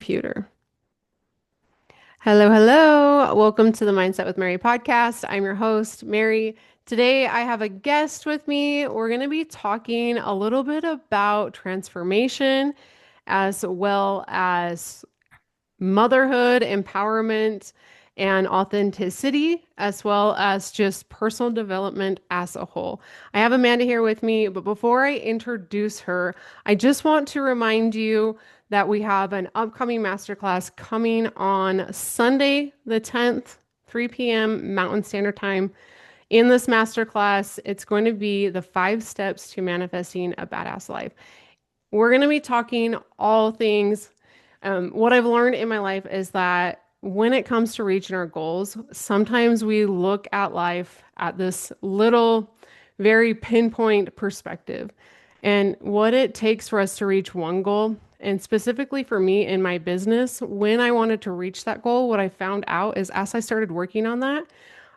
computer. Hello, hello. Welcome to the Mindset with Mary podcast. I'm your host, Mary. Today I have a guest with me. We're going to be talking a little bit about transformation as well as motherhood, empowerment, and authenticity, as well as just personal development as a whole. I have Amanda here with me, but before I introduce her, I just want to remind you that we have an upcoming masterclass coming on Sunday, the 10th, 3 p.m. Mountain Standard Time. In this masterclass, it's going to be the 5 steps to manifesting a badass life. We're going to be talking all things. What I've learned in my life is that when it comes to reaching our goals, sometimes we look at life at this little, very pinpoint perspective. And what it takes for us to reach one goal, and specifically for me in my business, when I wanted to reach that goal, what I found out is as I started working on that,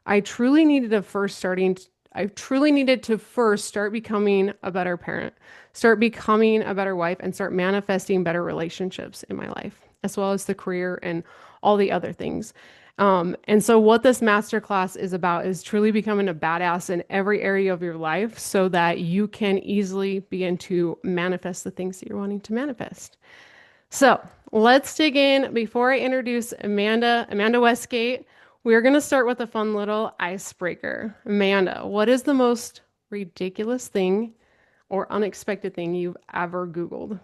I truly needed to first starting I truly needed to first start becoming a better parent, start becoming a better wife, and start manifesting better relationships in my life, as well as the career and all the other things. And so, what this masterclass is about is truly becoming a badass in every area of your life so that you can easily begin to manifest the things that you're wanting to manifest. So let's dig in. Before I introduce Amanda Westgate, we're going to start with a fun little icebreaker. Amanda, what is the most ridiculous thing or unexpected thing you've ever Googled?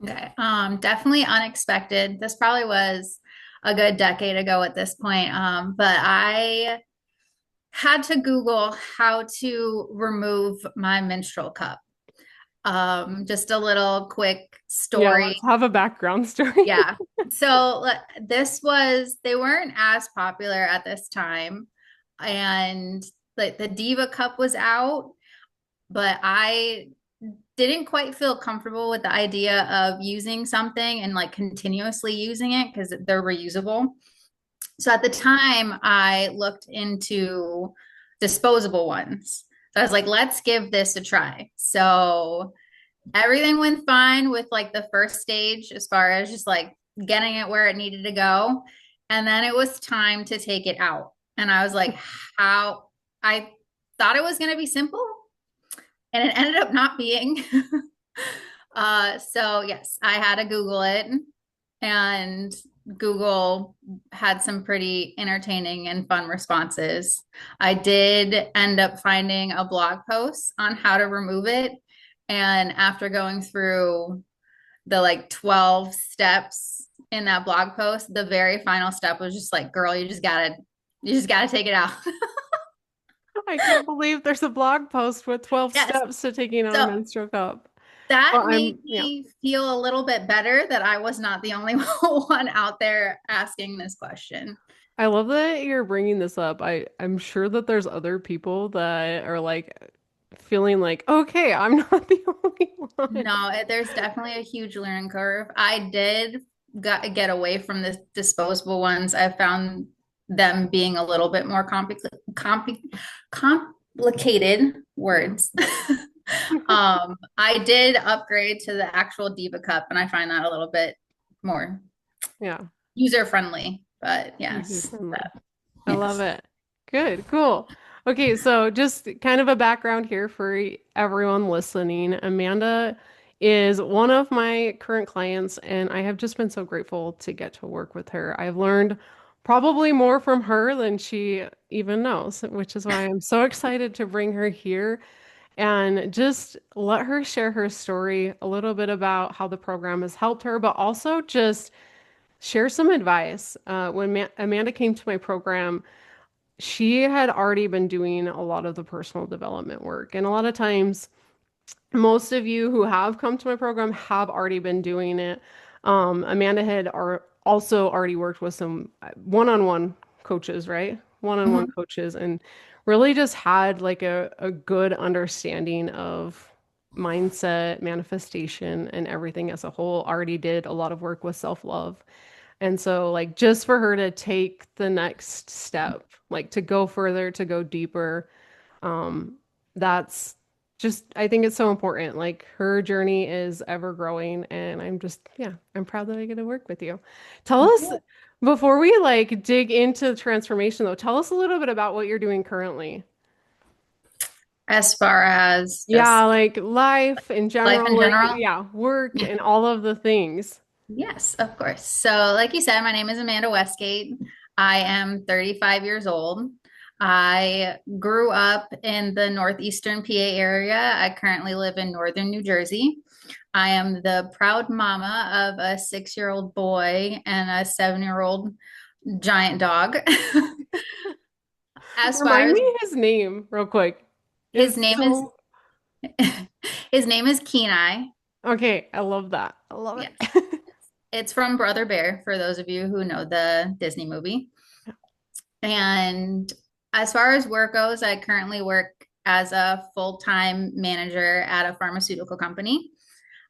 Okay. Definitely unexpected. This probably was a good decade ago at this point. But I had to Google how to remove my menstrual cup. Just a little quick Yeah, story. let's have a background story. Yeah. They weren't as popular at this time. And like the Diva Cup was out, but I didn't quite feel comfortable with the idea of using something and like continuously using it because they're reusable. So at the time, I looked into disposable ones. So I was like, let's give this a try. So everything went fine with like the first stage as far as just like getting it where it needed to go. And then it was time to take it out. And I was like, how I thought it was going to be simple and it ended up not being. So yes, I had to Google it, and Google had some pretty entertaining and fun responses. I did end up finding a blog post on how to remove it. And after going through the like 12 steps in that blog post, the very final step was just like, girl, you just gotta take it out. I can't believe there's a blog post with 12 Yes. steps to taking out a So menstrual cup. that Well, made yeah. me feel a little bit better that I was not the only one out there asking this question. I love that you're bringing this up. I'm sure that there's other people that are like feeling like, okay, I'm not the only one. No, there's definitely a huge learning curve. I did get away from the disposable ones. I found them being a little bit more complicated words. I did upgrade to the actual Diva Cup, and I find that a little bit more Yeah, user friendly. But user yes, friendly. I love yes. it. Good, cool. Okay, so just kind of a background here for everyone listening. Amanda is one of my current clients, and I have just been so grateful to get to work with her. I've learned probably more from her than she even knows, which is why I'm so excited to bring her here and just let her share her story, a little bit about how the program has helped her, but also just share some advice. When Amanda came to my program, she had already been doing a lot of the personal development work. And a lot of times, most of you who have come to my program have already been doing it. Amanda had also already worked with some one-on-one coaches, right? One-on-one Mhm. coaches, and really just had like a good understanding of mindset, manifestation, and everything as a whole. Already did a lot of work with self-love. And so, like, just for her to take the next step, like to go further, to go deeper, um, that's just I think it's so important. Like her journey is ever growing and I'm just yeah, I'm proud that I get to work with you. Tell us before we like dig into transformation though, tell us a little bit about what you're doing currently. As far as Yeah, just like life in life general, in like general. yeah, work and all of the things. Yes, of course. So, like you said, my name is Amanda Westgate. I am 35 years old. I grew up in the northeastern PA area. I currently live in northern New Jersey. I am the proud mama of a 6-year-old boy and a 7-year-old giant dog. As far Remind as me his name real quick. his Is name is so his name is Kenai. okay, I love that. I love Yes. it. It's from Brother Bear, for those of you who know the Disney movie. And as far as work goes, I currently work as a full-time manager at a pharmaceutical company.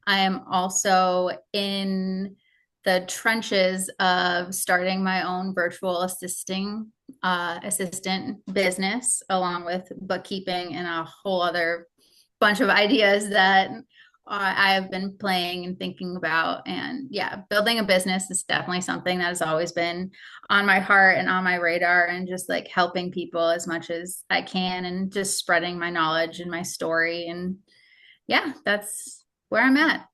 I am also in the trenches of starting my own virtual assistant business, along with bookkeeping and a whole other bunch of ideas that I have been playing and thinking about. And yeah, building a business is definitely something that has always been on my heart and on my radar, and just like helping people as much as I can and just spreading my knowledge and my story. And yeah, that's where I'm at.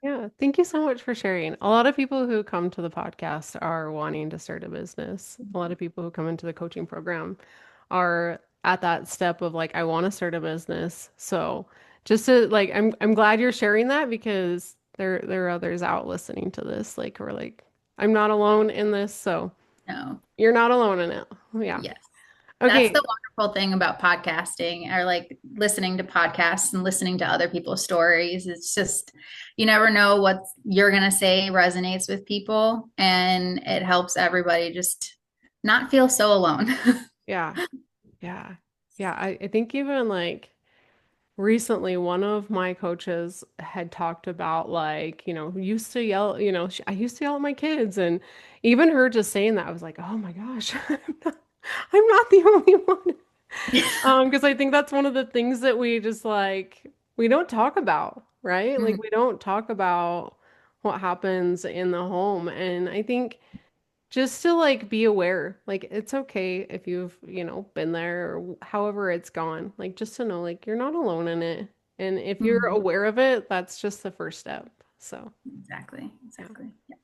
Yeah, thank you so much for sharing. A lot of people who come to the podcast are wanting to start a business. A lot of people who come into the coaching program are at that step of like, I want to start a business. So just to like, I'm glad you're sharing that because there are others out listening to this. Like, we're like, I'm not alone in this, so No, you're not alone in it. Yeah. yes. That's Okay. the wonderful thing about podcasting, or like listening to podcasts and listening to other people's stories. It's just, you never know what you're going to say resonates with people, and it helps everybody just not feel so alone. Yeah. Yeah. Yeah. I think even like recently, one of my coaches had talked about like, used to yell, I used to yell at my kids and even her just saying that, I was like, oh my gosh, I'm not the only one. Because I think that's one of the things that we just like, we don't talk about, right? Like Mhm. we don't talk about what happens in the home. And I think just to like be aware, like it's okay if you've, been there or however it's gone. Like just to know like you're not alone in it. And if you're Mhm. aware of it, that's just the first step. So, Exactly. yeah. Exactly. Yes.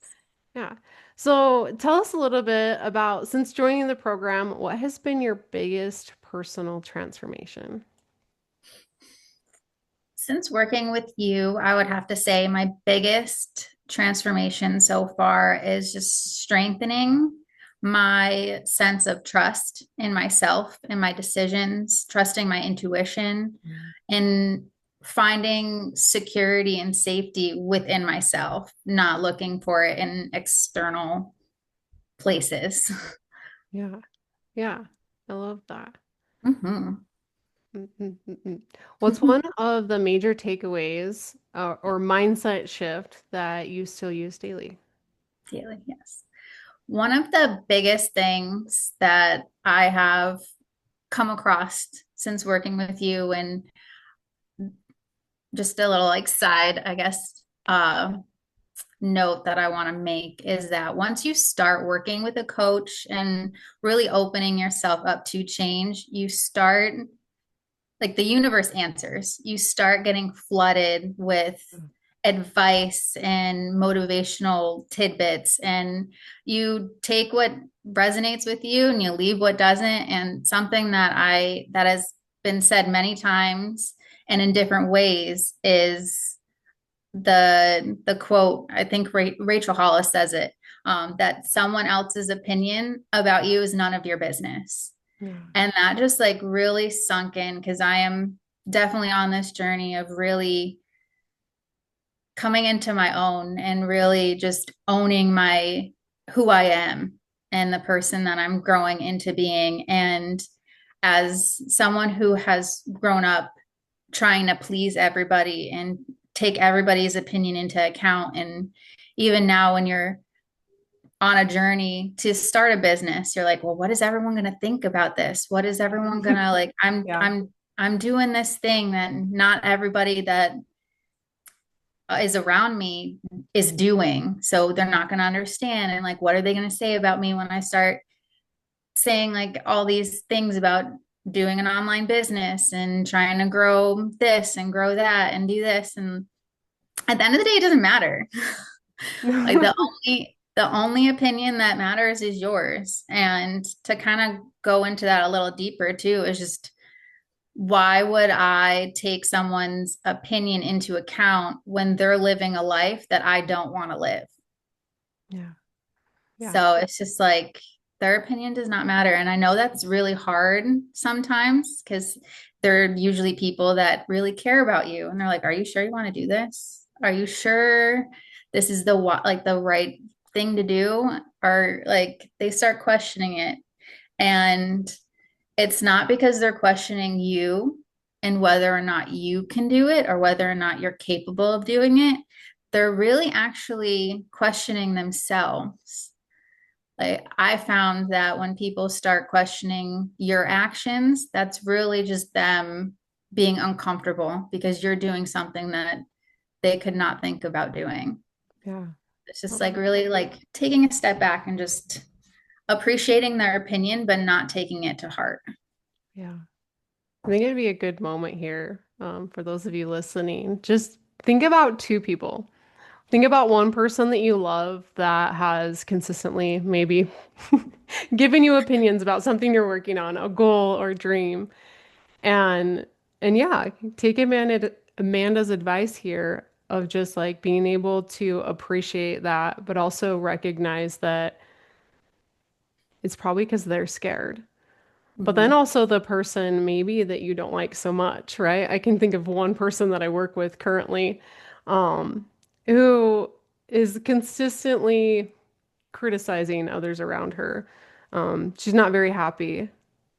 Yeah. So, tell us a little bit about since joining the program, what has been your biggest personal transformation? Since working with you, I would have to say my biggest transformation so far is just strengthening my sense of trust in myself and my decisions, trusting my intuition, Mm. and finding security and safety within myself, not looking for it in external places. Yeah. Yeah. I love that. Mhm. Mm. What's one of the major takeaways or mindset shift that you still use daily? Daily, yes. One of the biggest things that I have come across since working with you, and just a little like side, I guess, note that I want to make is that once you start working with a coach and really opening yourself up to change, you start like the universe answers. You start getting flooded with advice and motivational tidbits, and you take what resonates with you and you leave what doesn't. And something that has been said many times and in different ways is the quote, I think Rachel Hollis says it, that someone else's opinion about you is none of your business. Yeah. And that just like really sunk in, because I am definitely on this journey of really coming into my own and really just owning my who I am and the person that I'm growing into being. And as someone who has grown up trying to please everybody and take everybody's opinion into account, and even now when you're on a journey to start a business, you're like, well, what is everyone going to think about this? What is everyone going to like? Yeah. I'm doing this thing that not everybody that is around me is doing. So they're not going to understand. And like, what are they going to say about me when I start saying like all these things about doing an online business and trying to grow this and grow that and do this? And at the end of the day, it doesn't matter. Like the only opinion that matters is yours. And to kind of go into that a little deeper too is just why would I take someone's opinion into account when they're living a life that I don't want to live? Yeah. Yeah. So it's just like their opinion does not matter. And I know that's really hard sometimes because they're usually people that really care about you. And they're like, are you sure you want to do this? Are you sure this is the right thing to do? Or like they start questioning it. And it's not because they're questioning you and whether or not you can do it or whether or not you're capable of doing it. They're really actually questioning themselves. Like I found that when people start questioning your actions, that's really just them being uncomfortable because you're doing something that they could not think about doing. Yeah. It's just like Oh, really like taking a step back and just appreciating their opinion, but not taking it to heart. yeah. I think it'd be a good moment here, for those of you listening. Just think about two people. Think about one person that you love that has consistently maybe given you opinions about something you're working on, a goal or dream. And yeah, take Amanda's advice here of just like being able to appreciate that, but also recognize that it's probably because they're scared. But then Mhm. also the person maybe that you don't like so much, right? I can think of one person that I work with currently, um, who is consistently criticizing others around her. She's not very happy.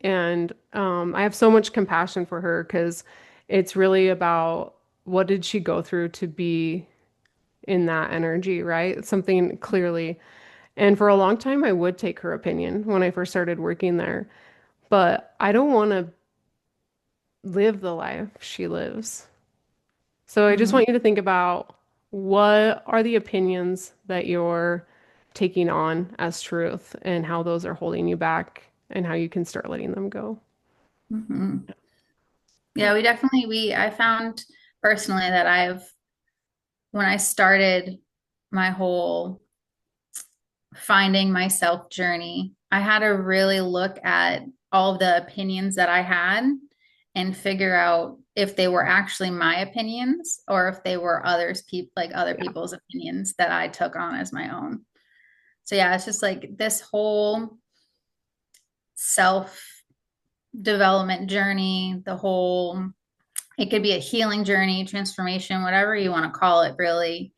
And I have so much compassion for her because it's really about what did she go through to be in that energy, right? Something clearly. And for a long time, I would take her opinion when I first started working there. But I don't want to live the life she lives. So I just Mhm. want you to think about what are the opinions that you're taking on as truth and how those are holding you back and how you can start letting them go. Mhm. Yeah. Yeah, I found personally that when I started my whole finding myself journey, I had to really look at all of the opinions that I had and figure out if they were actually my opinions or if they were other Yeah. people's opinions that I took on as my own. So yeah, it's just like this whole self development journey, it could be a healing journey, transformation, whatever you want to call it, really.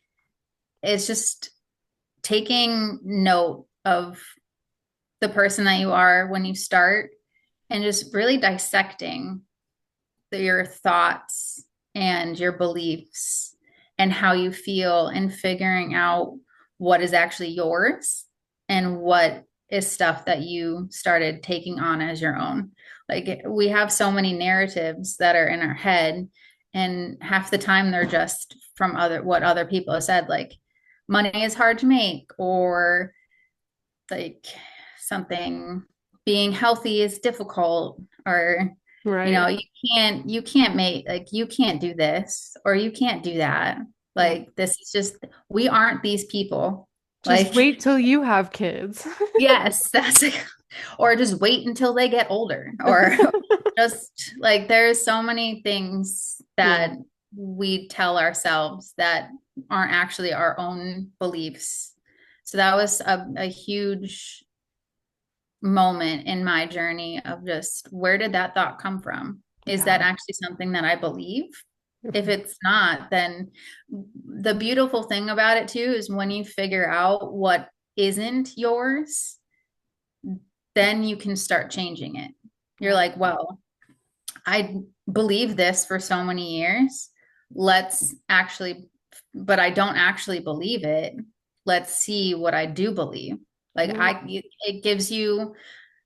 It's just taking note of the person that you are when you start and just really dissecting your thoughts and your beliefs and how you feel and figuring out what is actually yours and what is stuff that you started taking on as your own. Like we have so many narratives that are in our head, and half the time they're just from other people have said, like money is hard to make, or like something being healthy is difficult, or Right. you can't do this or you can't do that. Yeah. Like this is just we aren't these people. Just Like wait till you have kids. yes, that's like, or just wait until they get older, or just like there's so many things Yeah. that we tell ourselves that aren't actually our own beliefs. So that was a huge moment in my journey of just where did that thought come from? Is that Yeah. actually something that I believe? If it's not, then the beautiful thing about it too is when you figure out what isn't yours, then you can start changing it. You're Yeah. like, well, I believe this for so many years. Let's actually, but I don't actually believe it. Let's see what I do believe. Yeah. It gives you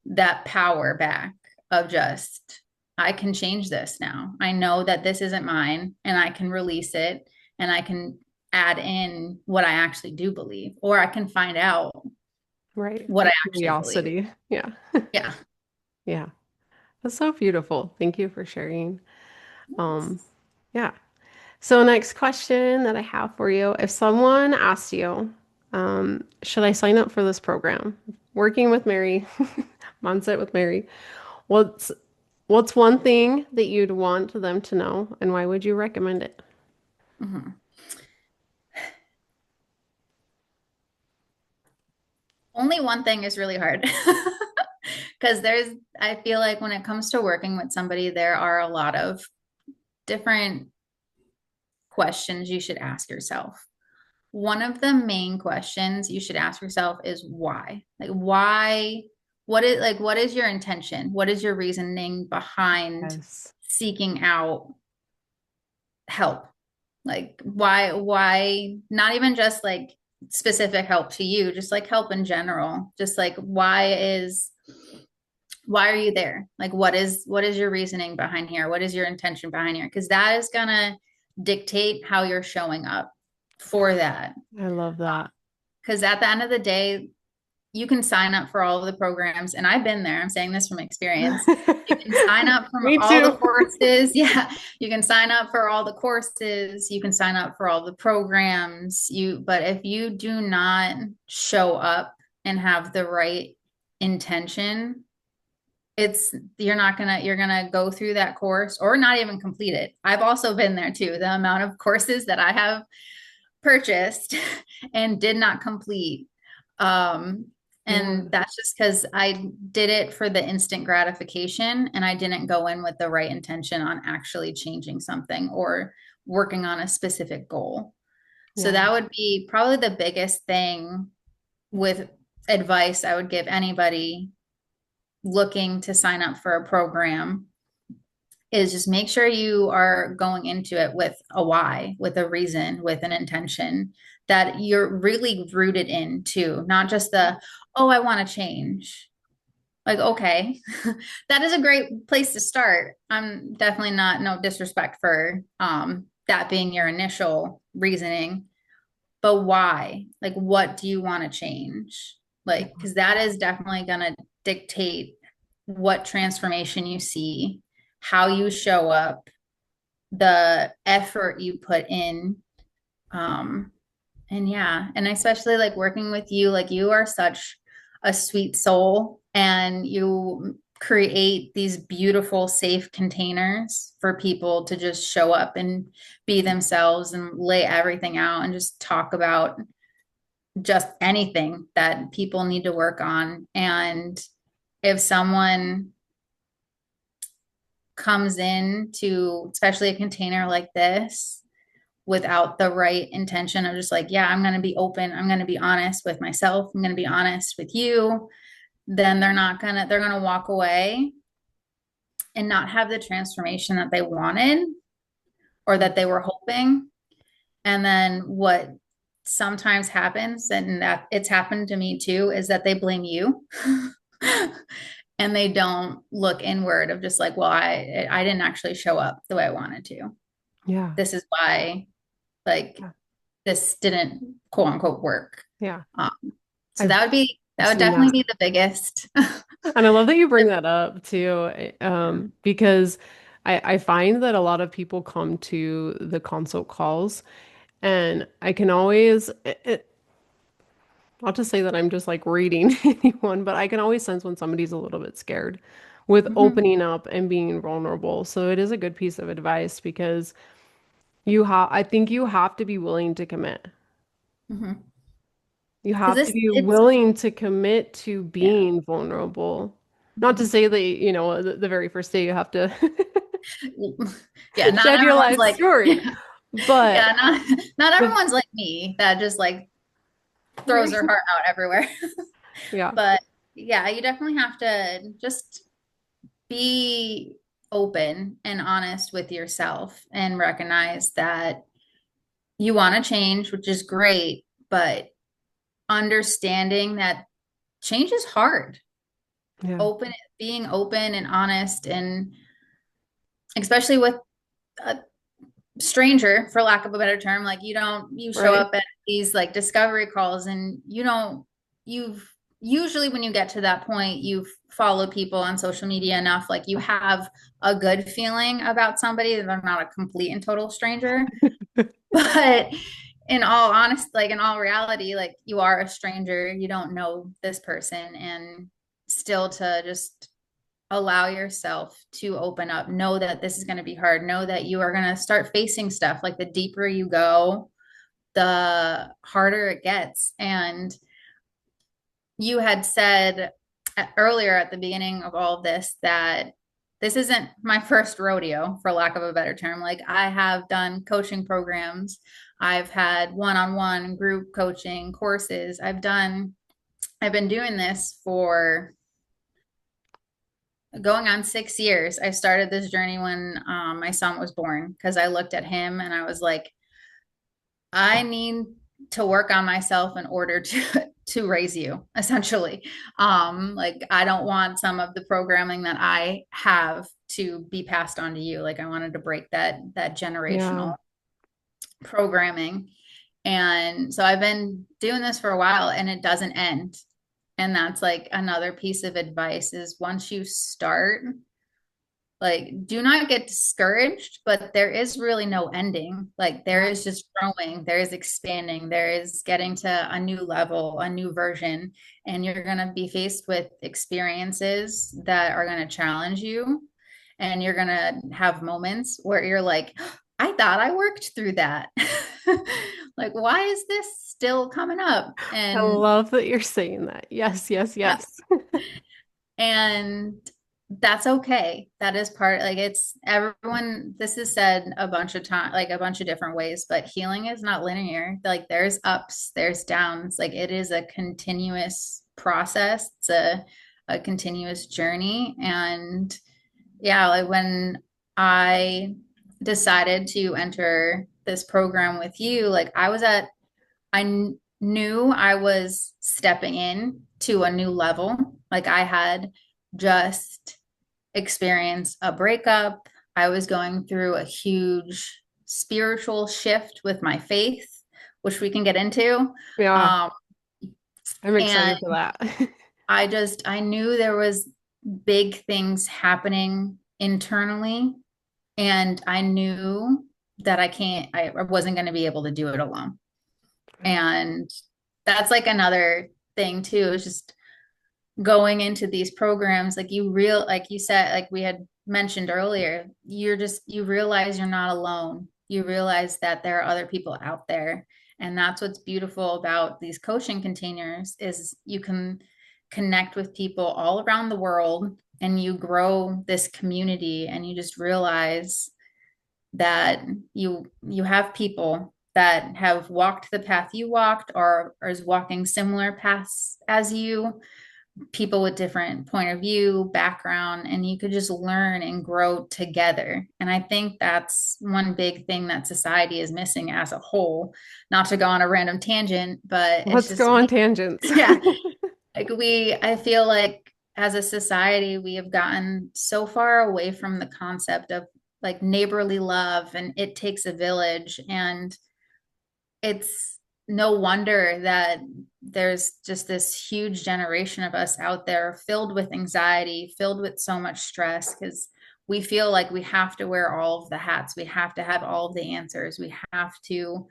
that power back of just I can change this now. I know that this isn't mine and I can release it and I can add in what I actually do believe, or I can find out Right. what The I actually believe. curiosity. Yeah. Yeah. Yeah. That's so beautiful. Thank you for sharing. Um, yeah. So next question that I have for you, if someone asks you, should I sign up for this program? Working with Mary, Mindset with Mary. What's what's one thing that you'd want them to know and why would you recommend it? Mhm. Only one thing is really hard. Because I feel like when it comes to working with somebody, there are a lot of different questions you should ask yourself. One of the main questions you should ask yourself is why? Like, why? What is your intention? What is your reasoning behind Yes. seeking out help? Like, why, not even just like specific help to you, just like help in general. Just like, why are you there? Like, what is your reasoning behind here? What is your intention behind here? Because that is gonna dictate how you're showing up for that. I love that. Because at the end of the day, you can sign up for all of the programs, and I've been there. I'm saying this from experience. You can sign up from Me all the too. courses. Yeah, you can sign up for all the courses. You can sign up for all the programs. But if you do not show up and have the right intention, you're gonna go through that course or not even complete it. I've also been there too. The amount of courses that I have purchased and did not complete. Um, Yeah. and that's just because I did it for the instant gratification and I didn't go in with the right intention on actually changing something or working on a specific goal. So Yeah. that would be probably the biggest thing with advice I would give anybody looking to sign up for a program is just make sure you are going into it with a why, with a reason, with an intention that you're really rooted in too, not just oh, I want to change. Like, okay, that is a great place to start. I'm definitely not, no disrespect for that being your initial reasoning, but why? Like, what do you want to change? Yeah. Like, because that is definitely going to dictate what transformation you see, how you show up, the effort you put in. Um, and yeah, and especially like working with you, like you are such a sweet soul and you create these beautiful, safe containers for people to just show up and be themselves and lay everything out and just talk about just anything that people need to work on. And if someone comes in to, especially a container like this, without the right intention of just like, yeah, I'm going to be open, I'm going to be honest with myself, I'm going to be honest with you, then they're going to walk away and not have the transformation that they wanted or Yeah. that they were hoping. And then what sometimes happens, and that it's happened to me too, is that they blame you. And they don't look inward of just like, well, I didn't actually show up the way I wanted to. Yeah. This is why, like, Yeah. this didn't quote unquote work. Yeah. Um, so I've that would seen definitely that. be the biggest. And I love that you bring that up too, because I find that a lot of people come to the consult calls, and I can always, not to say that I'm just like reading anyone, but I can always sense when somebody's a little bit scared with Mhm, opening up and being vulnerable. So it is a good piece of advice because I think you have to be willing to commit. mhm. You Because have to this, be it's, willing to commit to yeah. being vulnerable. Not to Mhm. say that, the very first day you have to Yeah, not shed your everyone's life like, story, yeah, but yeah, not the, everyone's like me that just like throws right? their heart out everywhere. Yeah, But yeah, you definitely have to just be open and honest with yourself and recognize that you want to change, which is great, but understanding that change is hard. yeah, Open, being open and honest and especially with a stranger, for lack of a better term. Like you show Right. up at these like discovery calls and you've usually when you get to that point, you've followed people on social media enough, like you have a good feeling about somebody, that they're not a complete and total stranger. But in all reality, like you are a stranger, you don't know this person, and still to just allow yourself to open up, know that this is going to be hard, know that you are going to start facing stuff. Like the deeper you go, the harder it gets. And you had said earlier at the beginning of all of this that this isn't my first rodeo, for lack of a better term. Like I have done coaching programs, I've had one-on-one group coaching courses, I've been doing this for going on 6 years. I started this journey when my son was born, because I looked at him and I was like, I need to work on myself in order to to raise you, essentially. Like I don't want some of the programming that I have to be passed on to you. Like I wanted to break that Yeah. generational programming. And so I've been doing this for a while and it doesn't end. And that's like another piece of advice is once you start, like do not get discouraged, but there is really no ending. Like there Yeah. is just growing, there is expanding, there is getting to a new level, a new version, and you're going to be faced with experiences that are going to challenge you, and you're going to have moments where you're like, I thought I worked through that. Like why is this still coming up? I And love that you're saying that. Yes, yes, yeah, yes. and that's okay. That is part, like it's everyone, this is said a bunch of times, like a bunch of different ways, but healing is not linear. Like there's ups, there's downs. Like it is a continuous process. It's a continuous journey. And yeah, like when I decided to enter this program with you, like knew I was stepping in to a new level. Like I had just experienced a breakup. I was going through a huge spiritual shift with my faith, which we can get into. Yeah. Um, I'm and excited for that. I knew there was big things happening internally, and I knew that I wasn't going to be able to do it alone. Right. And that's like another thing too, is just going into these programs, like you said, like we had mentioned earlier, you realize you're not alone. You realize that there are other people out there. And that's what's beautiful about these coaching containers is you can connect with people all around the world, and you grow this community, and you just realize that you have people that have walked the path you walked, or is walking similar paths as you, people with different point of view, background, and you could just learn and grow together. And I think that's one big thing that society is missing as a whole. Not to go on a random tangent, but it's Let's just go on tangents. yeah, I feel like as a society, we have gotten so far away from the concept of like neighborly love and it takes a village. And it's no wonder that there's just this huge generation of us out there filled with anxiety, filled with so much stress, because we feel like we have to wear all of the hats. We have to have all of the answers. We have to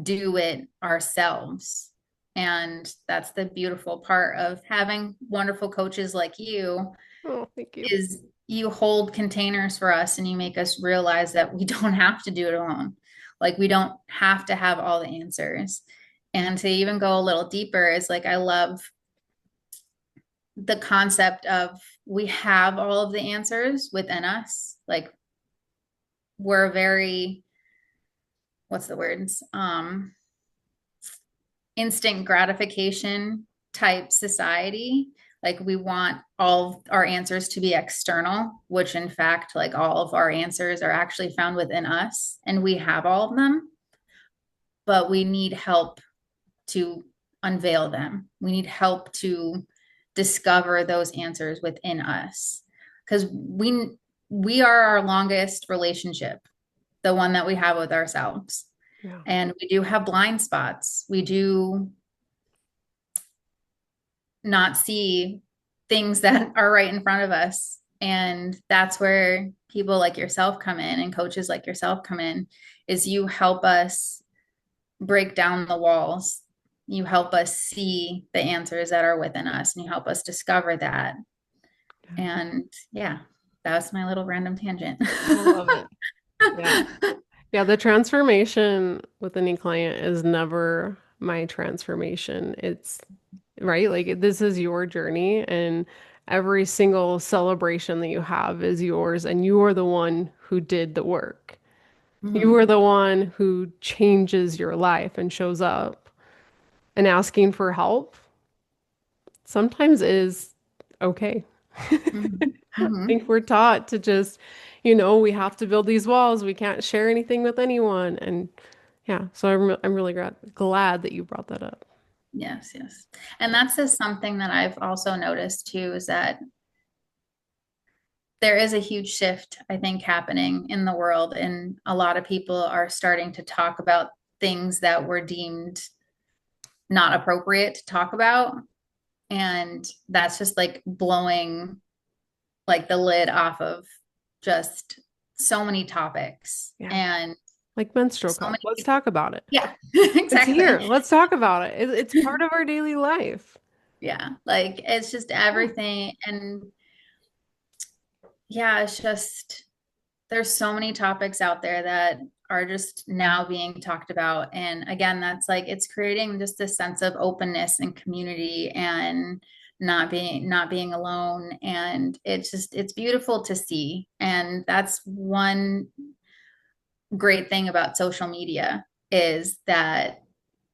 do it ourselves. And that's the beautiful part of having wonderful coaches like you, Oh, thank you. is you hold containers for us and you make us realize that we don't have to do it alone. Like we don't have to have all the answers. And to even go a little deeper is like I love the concept of we have all of the answers within us. Like we're very, what's the words? Instant gratification type society. Like we want all our answers to be external, which in fact, like all of our answers are actually found within us, and we have all of them, but we need help to unveil them. We need help to discover those answers within us, because we are our longest relationship, the one that we have with ourselves. Yeah. And we do have blind spots. We do not see things that are right in front of us. And that's where people like yourself come in and coaches like yourself come in, is you help us break down the walls. You help us see the answers that are within us and you help us discover that. Yeah. And yeah, that was my little random tangent. I love it. Yeah. Yeah, the transformation with any client is never my transformation. It's right. Like this is your journey, and every single celebration that you have is yours, and you are the one who did the work. You Mhm, are the one who changes your life and shows up, and asking for help sometimes is okay. mhm, I mhm. think we're taught to just, we have to build these walls. We can't share anything with anyone. And yeah, so I'm really glad that you brought that up. Yes, yes. And that's just something that I've also noticed too, is that there is a huge shift, I think, happening in the world. And a lot of people are starting to talk about things that were deemed not appropriate to talk about. And that's just like blowing like the lid off of just so many topics Yeah. and Like menstrual so cup. many Let's people. talk about it. Yeah, It's exactly. here. Let's talk about it. It's part of our daily life. Yeah, like it's just Yeah. everything. And yeah, it's just there's so many topics out there that are just now being talked about. And again, that's like it's creating just a sense of openness and community and not being alone. And it's beautiful to see. And that's one great thing about social media is that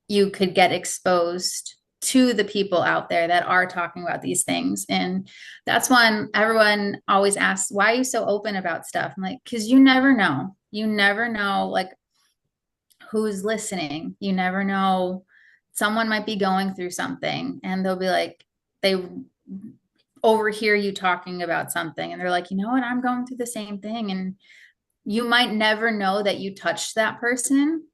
you could get exposed to the people out there that are talking about these things. And that's when everyone always asks, why are you so open about stuff? I'm like, because you never know. You never know like who's listening. You never know. Someone might be going through something and they'll be like, they overhear you talking about something and they're like, you know what, I'm going through the same thing. And you might never know that you touched that person,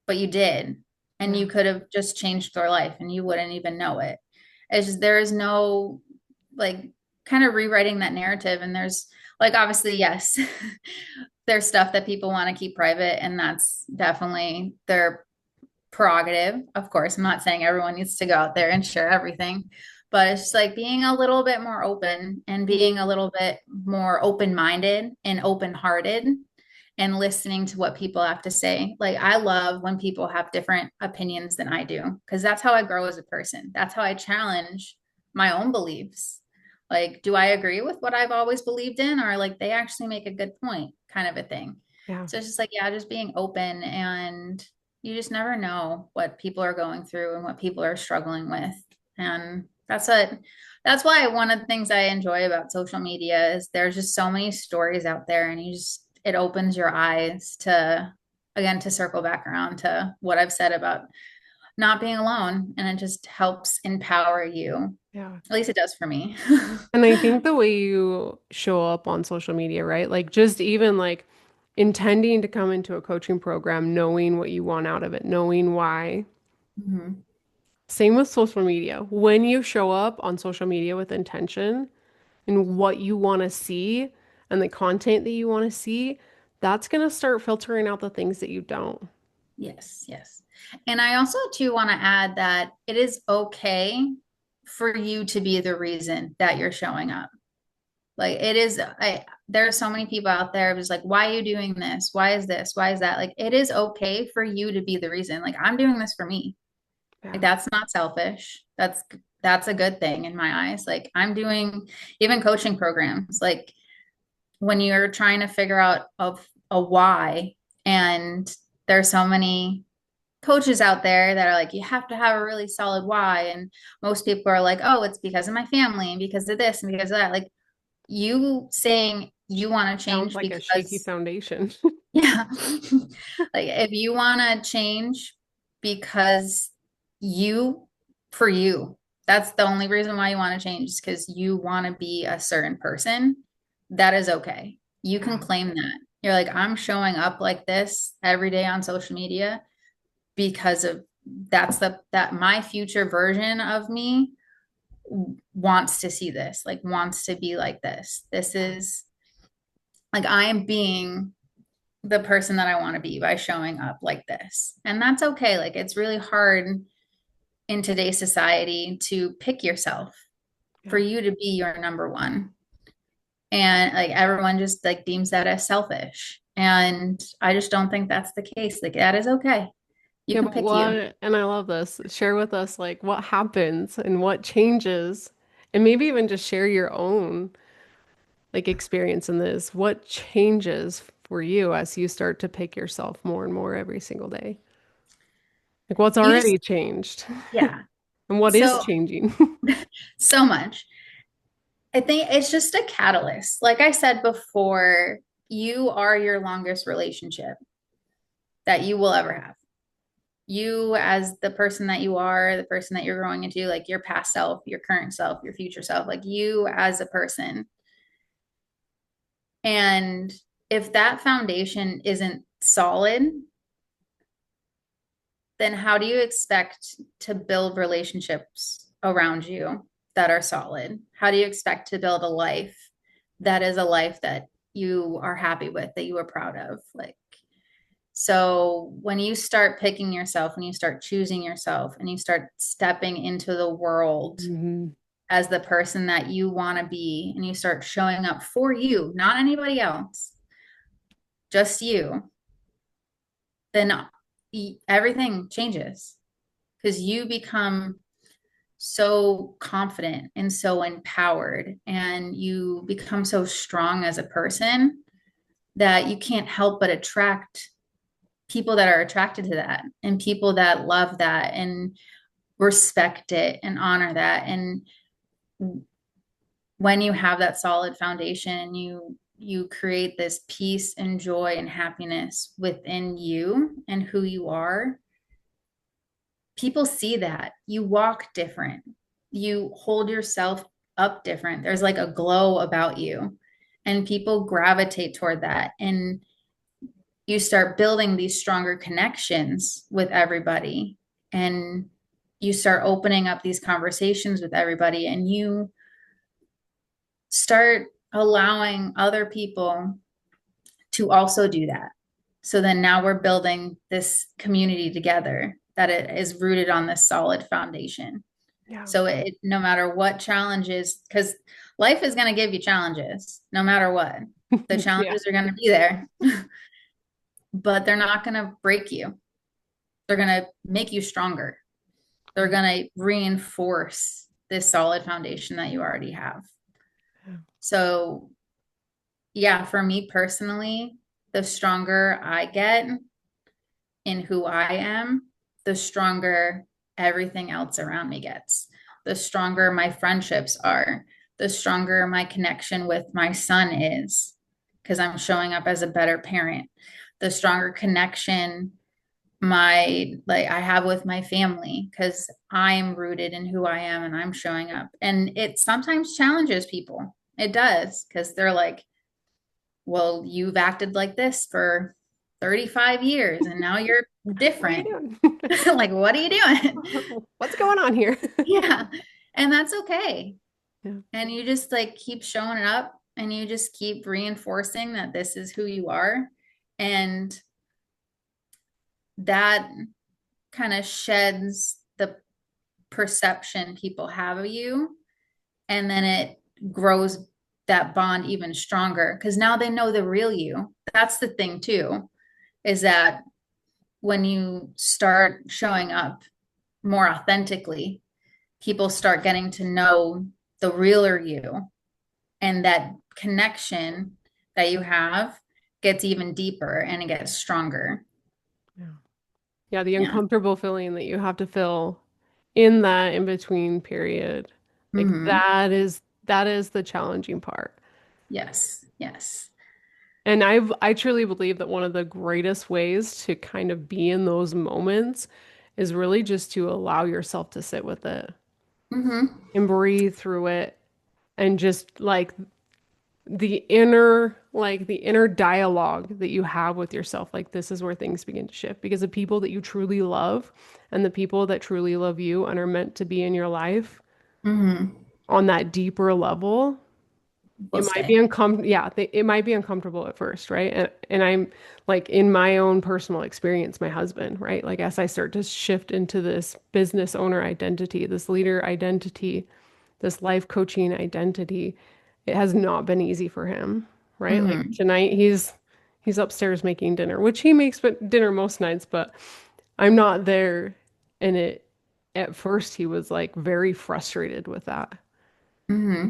but you did. And Yeah. you could have just changed their life and you wouldn't even know it. It's just, there is no like kind of rewriting that narrative. And there's like, obviously, yes, there's stuff that people want to keep private, and that's definitely their prerogative. Of course, I'm not saying everyone needs to go out there and share everything, but it's just like being a little bit more open and being a little bit more open minded and open hearted and listening to what people have to say. Like, I love when people have different opinions than I do, because that's how I grow as a person. That's how I challenge my own beliefs. Like, do I agree with what I've always believed in, or like they actually make a good point, kind of a thing. Yeah. So it's just like, yeah, just being open, and you just never know what people are going through and what people are struggling with. And that's why one of the things I enjoy about social media is there's just so many stories out there, and it opens your eyes to, again, to circle back around to what I've said about not being alone, and it just helps empower you. Yeah. At least it does for me. And I think the way you show up on social media, right? Like just even like intending to come into a coaching program, knowing what you want out of it, knowing why. Mhm. Same with social media. When you show up on social media with intention and what you want to see and the content that you want to see, that's going to start filtering out the things that you don't. Yes, yes. And I also too want to add that it is okay for you to be the reason that you're showing up. Like it is, there are so many people out there who's like, why are you doing this? Why is this? Why is that? Like it is okay for you to be the reason. Like I'm doing this for me. Like Yeah. that's not selfish. That's a good thing in my eyes. Like I'm doing even coaching programs. Like when you're trying to figure out of a why, and there's so many coaches out there that are like, you have to have a really solid why. And most people are like, oh, it's because of my family and because of this and because of that. Like you saying you want to Sounds change like a shaky because, foundation. yeah, like if you want to change because you, for you, that's the only reason why you want to change is because you want to be a certain person. That is okay. You can Yeah. claim that. You're like, I'm showing up like this every day on social media because of that my future version of me wants to see this, like wants to be like this. This Yeah. is like I am being the person that I want to be by showing up like this. And that's okay. Like it's really hard in today's society to pick yourself for Yeah. you to be your number one. And like everyone just like deems that as selfish. And I just don't think that's the case. Like that is okay. You Yeah, can but pick you. what, and I love this, share with us like what happens and what changes, and maybe even just share your own like experience in this. What changes for you as you start to pick yourself more and more every single day? Like what's You just already changed yeah. and what is So changing? so much. I think it's just a catalyst. Like I said before, you are your longest relationship that you will ever have. You, as the person that you are, the person that you're growing into, like your past self, your current self, your future self, like you as a person. And if that foundation isn't solid, then how do you expect to build relationships around you that are solid? How do you expect to build a life that is a life that you are happy with, that you are proud of? Like, so when you start picking yourself, when you start choosing yourself, and you start stepping into the world Hmm. as the person that you want to be, and you start showing up for you, not anybody else, just you, then everything changes because you become so confident and so empowered and you become so strong as a person that you can't help but attract people that are attracted to that and people that love that and respect it and honor that. And when you have that solid foundation, you create this peace and joy and happiness within you and who you are. People see that. You walk different. You hold yourself up different. There's like a glow about you, and people gravitate toward that. And you start building these stronger connections with everybody. And you start opening up these conversations with everybody, and you start allowing other people to also do that. So then now we're building this community together that it is rooted on this solid foundation. Yeah. So it no matter what challenges, because life is going to give you challenges, no matter what. The Yeah. challenges are going to be there, but they're not going to break you. They're going to make you stronger. They're Yeah. going to reinforce this solid foundation that you already have. Yeah. So, yeah, for me personally, the stronger I get in who I am, the stronger everything else around me gets. The stronger my friendships are, the stronger my connection with my son is, because I'm showing up as a better parent. The stronger connection I have with my family because I'm rooted in who I am and I'm showing up. And it sometimes challenges people. It does because they're like, well, you've acted like this for 35 years and now you're What are you different. doing? Like, what are you doing? What's going on here? Yeah. And that's okay. Yeah. And you just like keep showing it up and you just keep reinforcing that this is who you are. And that kind of sheds the perception people have of you. And then it grows that bond even stronger because now they know the real you. That's the thing, too, is that when you start showing up more authentically, people start getting to know the realer you, and that connection that you have gets even deeper and it gets stronger. Yeah. Yeah, the Yeah. uncomfortable feeling that you have to feel in that in between period. Like Hmm. that is the challenging part. Yes. Yes. And I truly believe that one of the greatest ways to kind of be in those moments is really just to allow yourself to sit with it Hmm. and breathe through it and just like the inner like the inner dialogue that you have with yourself, like this is where things begin to shift because the people that you truly love and the people that truly love you and are meant to be in your life Hmm. on that deeper level, We'll it might be stay. uncomfortable. Yeah, it might be uncomfortable at first, right? And I'm like in my own personal experience, my husband, right? Like as I start to shift into this business owner identity, this leader identity, this life coaching identity, it has not been easy for him, right? Like Hmm. tonight he's upstairs making dinner, which he makes dinner most nights, but I'm not there. And it at first he was like very frustrated with that. Hmm.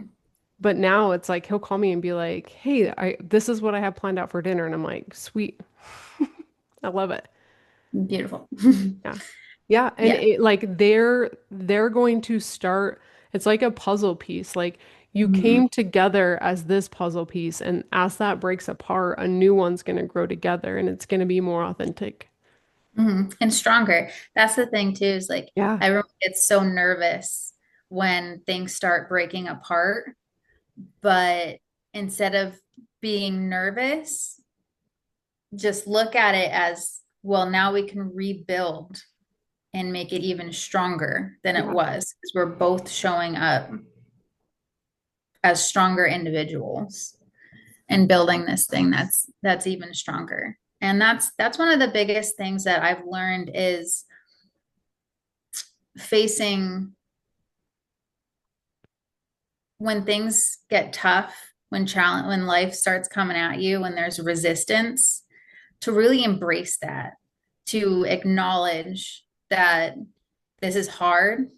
But now it's like he'll call me and be like, "Hey, I this is what I have planned out for dinner." And I'm like, "Sweet. I love it." Beautiful. Yeah. Yeah, and Yeah. it like they're going to start it's like a puzzle piece. Like you Hmm. came together as this puzzle piece and as that breaks apart, a new one's going to grow together and it's going to be more authentic. Hmm. And stronger. That's the thing too, is like Yeah. everyone gets so nervous when things start breaking apart. But instead of being nervous, just look at it as, well, now we can rebuild and make it even stronger than it Yeah. was because we're both showing up as stronger individuals and building this thing that's even stronger. And that's one of the biggest things that I've learned is facing when things get tough, when life starts coming at you, when there's resistance, to really embrace that, to acknowledge that this is hard,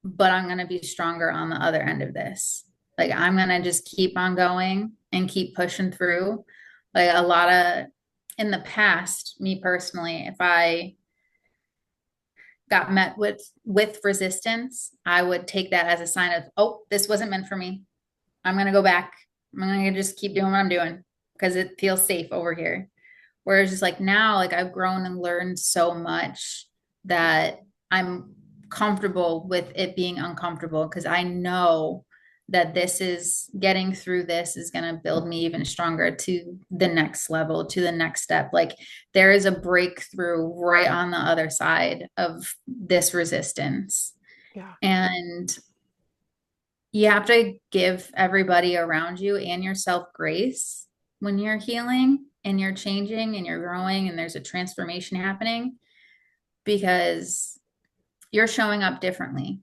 but I'm going to be stronger on the other end of this. Like I'm going to just keep on going and keep pushing through. Like a lot of in the past, me personally, if I got met with resistance, I would take that as a sign of, oh, this wasn't meant for me. I'm going to go back. I'm going to just keep doing what I'm doing because it feels safe over here. Whereas just like now, like I've grown and learned so much that I'm comfortable with it being uncomfortable because I know that this is getting through this is going to build me even stronger to the next level, to the next step. Like there is a breakthrough right on the other side of this resistance. Yeah. And you have to give everybody around you and yourself grace when you're healing and you're changing and you're growing and there's a transformation happening because you're showing up differently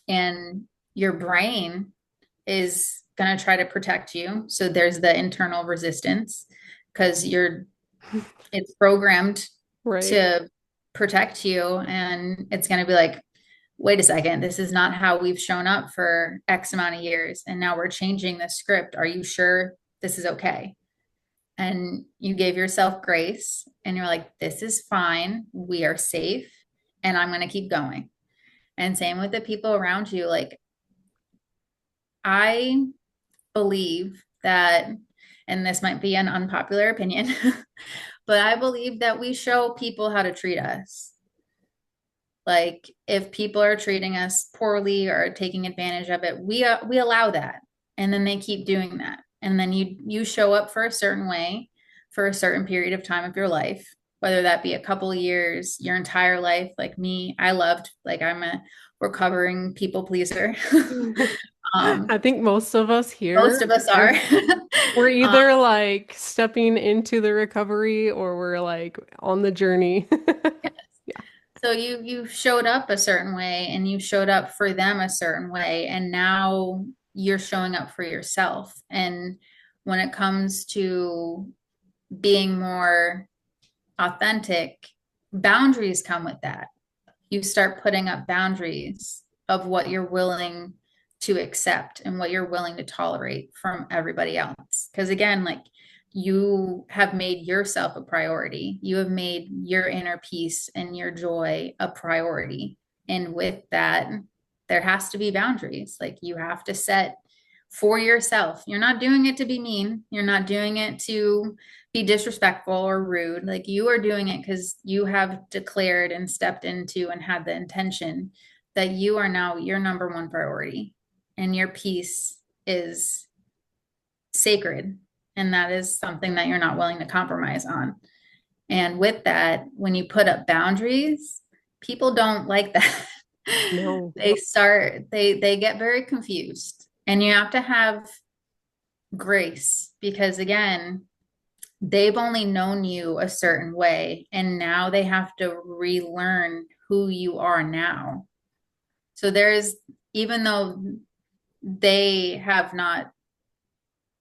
and your brain is going to try to protect you. So there's the internal resistance because it's programmed Right. to protect you and it's going to be like, wait a second, this is not how we've shown up for X amount of years. And now we're changing the script. Are you sure this is okay? And you gave yourself grace and you're like, this is fine. We are safe. And I'm going to keep going. And same with the people around you. Like, I believe that, and this might be an unpopular opinion, but I believe that we show people how to treat us. Like if people are treating us poorly or taking advantage of it, we allow that, and then they keep doing that, and then you show up for a certain way for a certain period of time of your life, whether that be a couple of years, your entire life. Like me, I loved like I'm a recovering people pleaser. I um, think most of us Most here of us are are. we're um, either like stepping into the recovery or we're like on the journey. Yeah. So you showed up a certain way and you showed up for them a certain way and now you're showing up for yourself. And when it comes to being more authentic, boundaries come with that. You start putting up boundaries of what you're willing to accept and what you're willing to tolerate from everybody else. Because again, like you have made yourself a priority, you have made your inner peace and your joy a priority. And with that, there has to be boundaries. Like you have to set for yourself. You're not doing it to be mean, you're not doing it to be disrespectful or rude. Like you are doing it because you have declared and stepped into and had the intention that you are now your number one priority and your peace is sacred. And that is something that you're not willing to compromise on. And with that, when you put up boundaries, people don't like that. No. They get very confused. And you have to have grace because again, they've only known you a certain way and now they have to relearn who you are now. So there's, even though they have not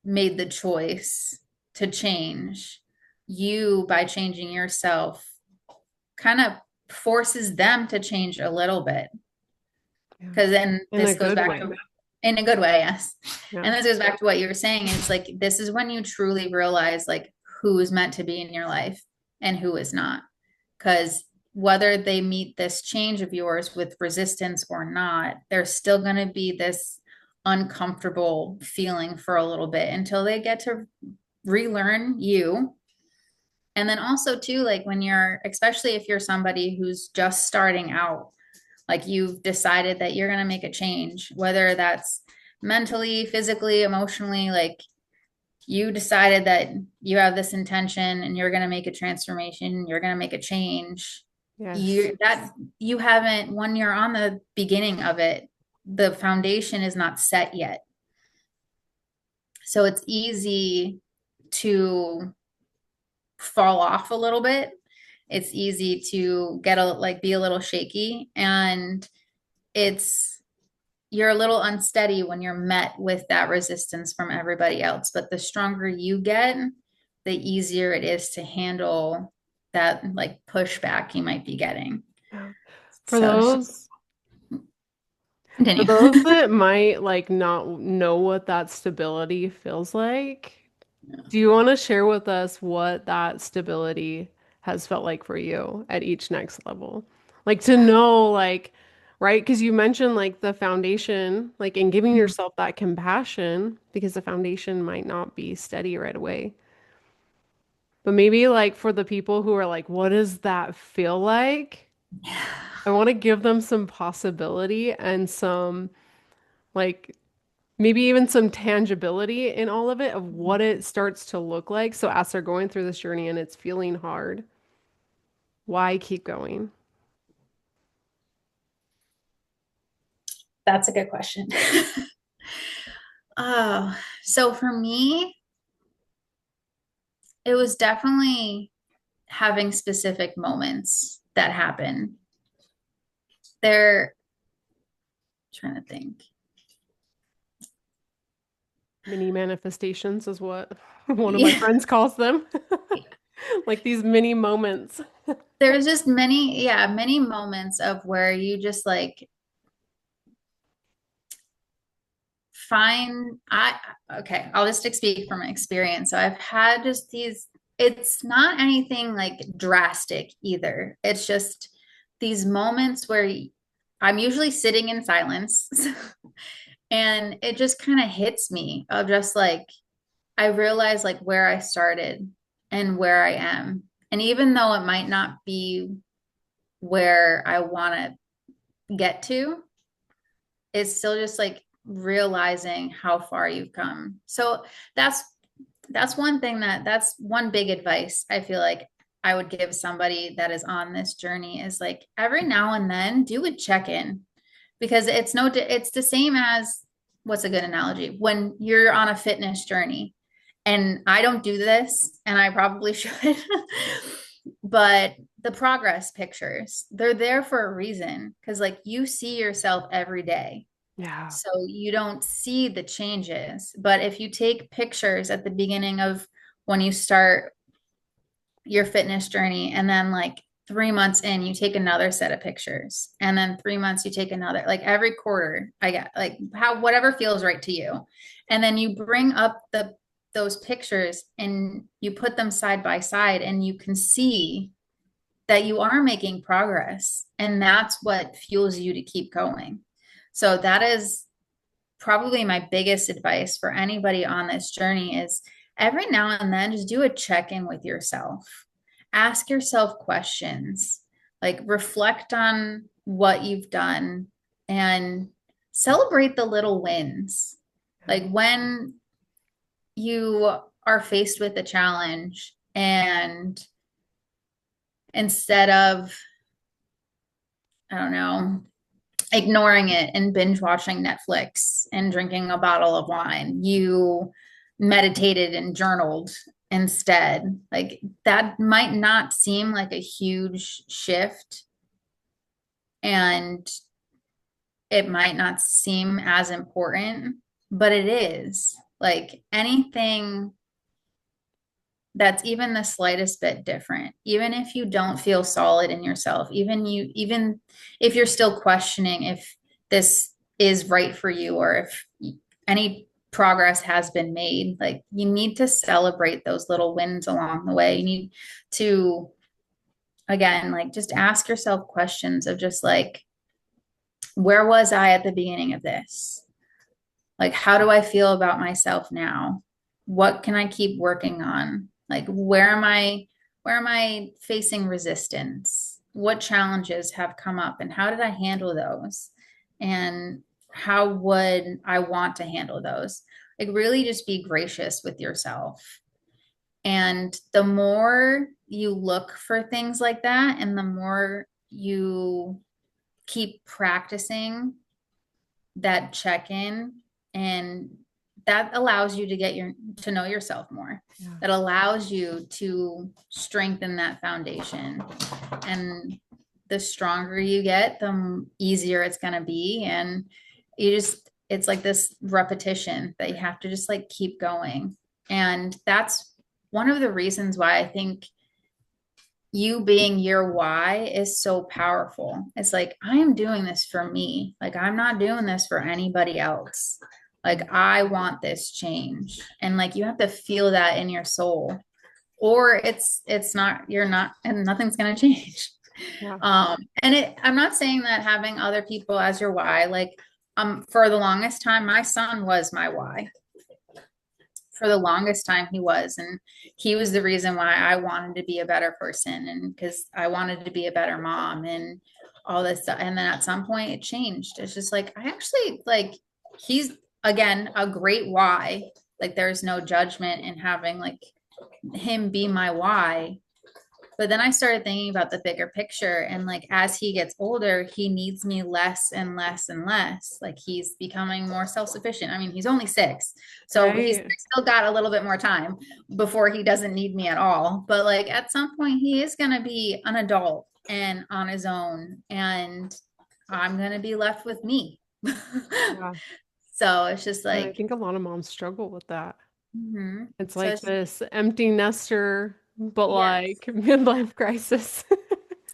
made the choice to change, you by changing yourself kind of forces them to change a little bit. Yeah. Because then In a this goes good back way. to, in a good way, yes. Yeah. And this goes back to what you were saying. It's like, this is when you truly realize like who is meant to be in your life and who is not. Because whether they meet this change of yours with resistance or not, there's still going to be this uncomfortable feeling for a little bit until they get to relearn you. And then also, too, like when you're, especially if you're somebody who's just starting out, like you've decided that you're going to make a change, whether that's mentally, physically, emotionally, like you decided that you have this intention and you're going to make a transformation, you're going to make a change. Yes. You haven't, when you're on the beginning of it, the foundation is not set yet. So it's easy to fall off a little bit. It's easy to get a like be a little shaky and it's you're a little unsteady when you're met with that resistance from everybody else. But the stronger you get, the easier it is to handle that like pushback you might be getting. Yeah. For So those for continue. those that might like not know what that stability feels like, do you want to share with us what that stability has felt like for you at each next level? Like to know, like, right? Because you mentioned like the foundation, like in giving yourself that compassion, because the foundation might not be steady right away. But maybe like for the people who are like, what does that feel like? I want to give them some possibility and some like maybe even some tangibility in all of it of what it starts to look like. So as they're going through this journey and it's feeling hard, why keep going? That's a good question. Oh, so for me, it was definitely having specific moments that happen. They're trying to think. Mini manifestations is what one of my Yeah, friends calls them. Like these mini moments. there's just many, yeah, many moments of where you just like find okay, I'll just speak from experience. So I've had just these, it's not anything like drastic either. It's just these moments where I'm usually sitting in silence and it just kind of hits me of just like I realize like where I started and where I am. And even though it might not be where I want to get to, it's still just like realizing how far you've come. So that's that's one thing that's one big advice I feel like I would give somebody that is on this journey is like every now and then do a check-in because it's the same as what's a good analogy when you're on a fitness journey and I don't do this and I probably should but the progress pictures they're there for a reason because like you see yourself every day Yeah. so you don't see the changes. But if you take pictures at the beginning of when you start your fitness journey, and then like 3 months in, you take another set of pictures, and then 3 months, you take another, like every quarter, I get like how whatever feels right to you. And then you bring up those pictures and you put them side by side, and you can see that you are making progress. And that's what fuels you to keep going. So that is probably my biggest advice for anybody on this journey is every now and then just do a check-in with yourself. Ask yourself questions, like reflect on what you've done and celebrate the little wins. Like when you are faced with a challenge, and instead of, I don't know, ignoring it and binge watching Netflix and drinking a bottle of wine, you meditated and journaled instead. Like that might not seem like a huge shift, and it might not seem as important, but it is. Like anything that's even the slightest bit different, even if you don't feel solid in yourself, even if you're still questioning if this is right for you, or if any progress has been made, like you need to celebrate those little wins along the way. You need to, again, like just ask yourself questions of just like, where was I at the beginning of this? Like, how do I feel about myself now? What can I keep working on? Like, where am I facing resistance? What challenges have come up and how did I handle those? And how would I want to handle those? Like, really just be gracious with yourself. And the more you look for things like that, and the more you keep practicing that check-in, and that allows you to get your to know yourself more. Yeah. That allows you to strengthen that foundation, and the stronger you get, the easier it's going to be. And you just, it's like this repetition that you have to just like keep going. And that's one of the reasons why I think you being your why is so powerful. It's like, I am doing this for me. Like, I'm not doing this for anybody else. Like, I want this change. And like, you have to feel that in your soul, or it's not, you're not, and nothing's going to change. Yeah. And I'm not saying that having other people as your why, like, for the longest time, my son was my why. For the longest time he was, and he was the reason why I wanted to be a better person, and because I wanted to be a better mom and all this stuff. And then at some point it changed. It's just like, I actually like, he's again a great why. Like there's no judgment in having like him be my why. But then I started thinking about the bigger picture. And like, as he gets older, he needs me less and less and less. Like, he's becoming more self sufficient. I mean, he's only 6. So he's Right. still got a little bit more time before he doesn't need me at all. But like, at some point, he is going to be an adult and on his own. And I'm going to be left with me. Yeah. So it's just And I like, think a lot of moms struggle with that. mhm. It's So like it's, this empty nester, but yes. like midlife crisis.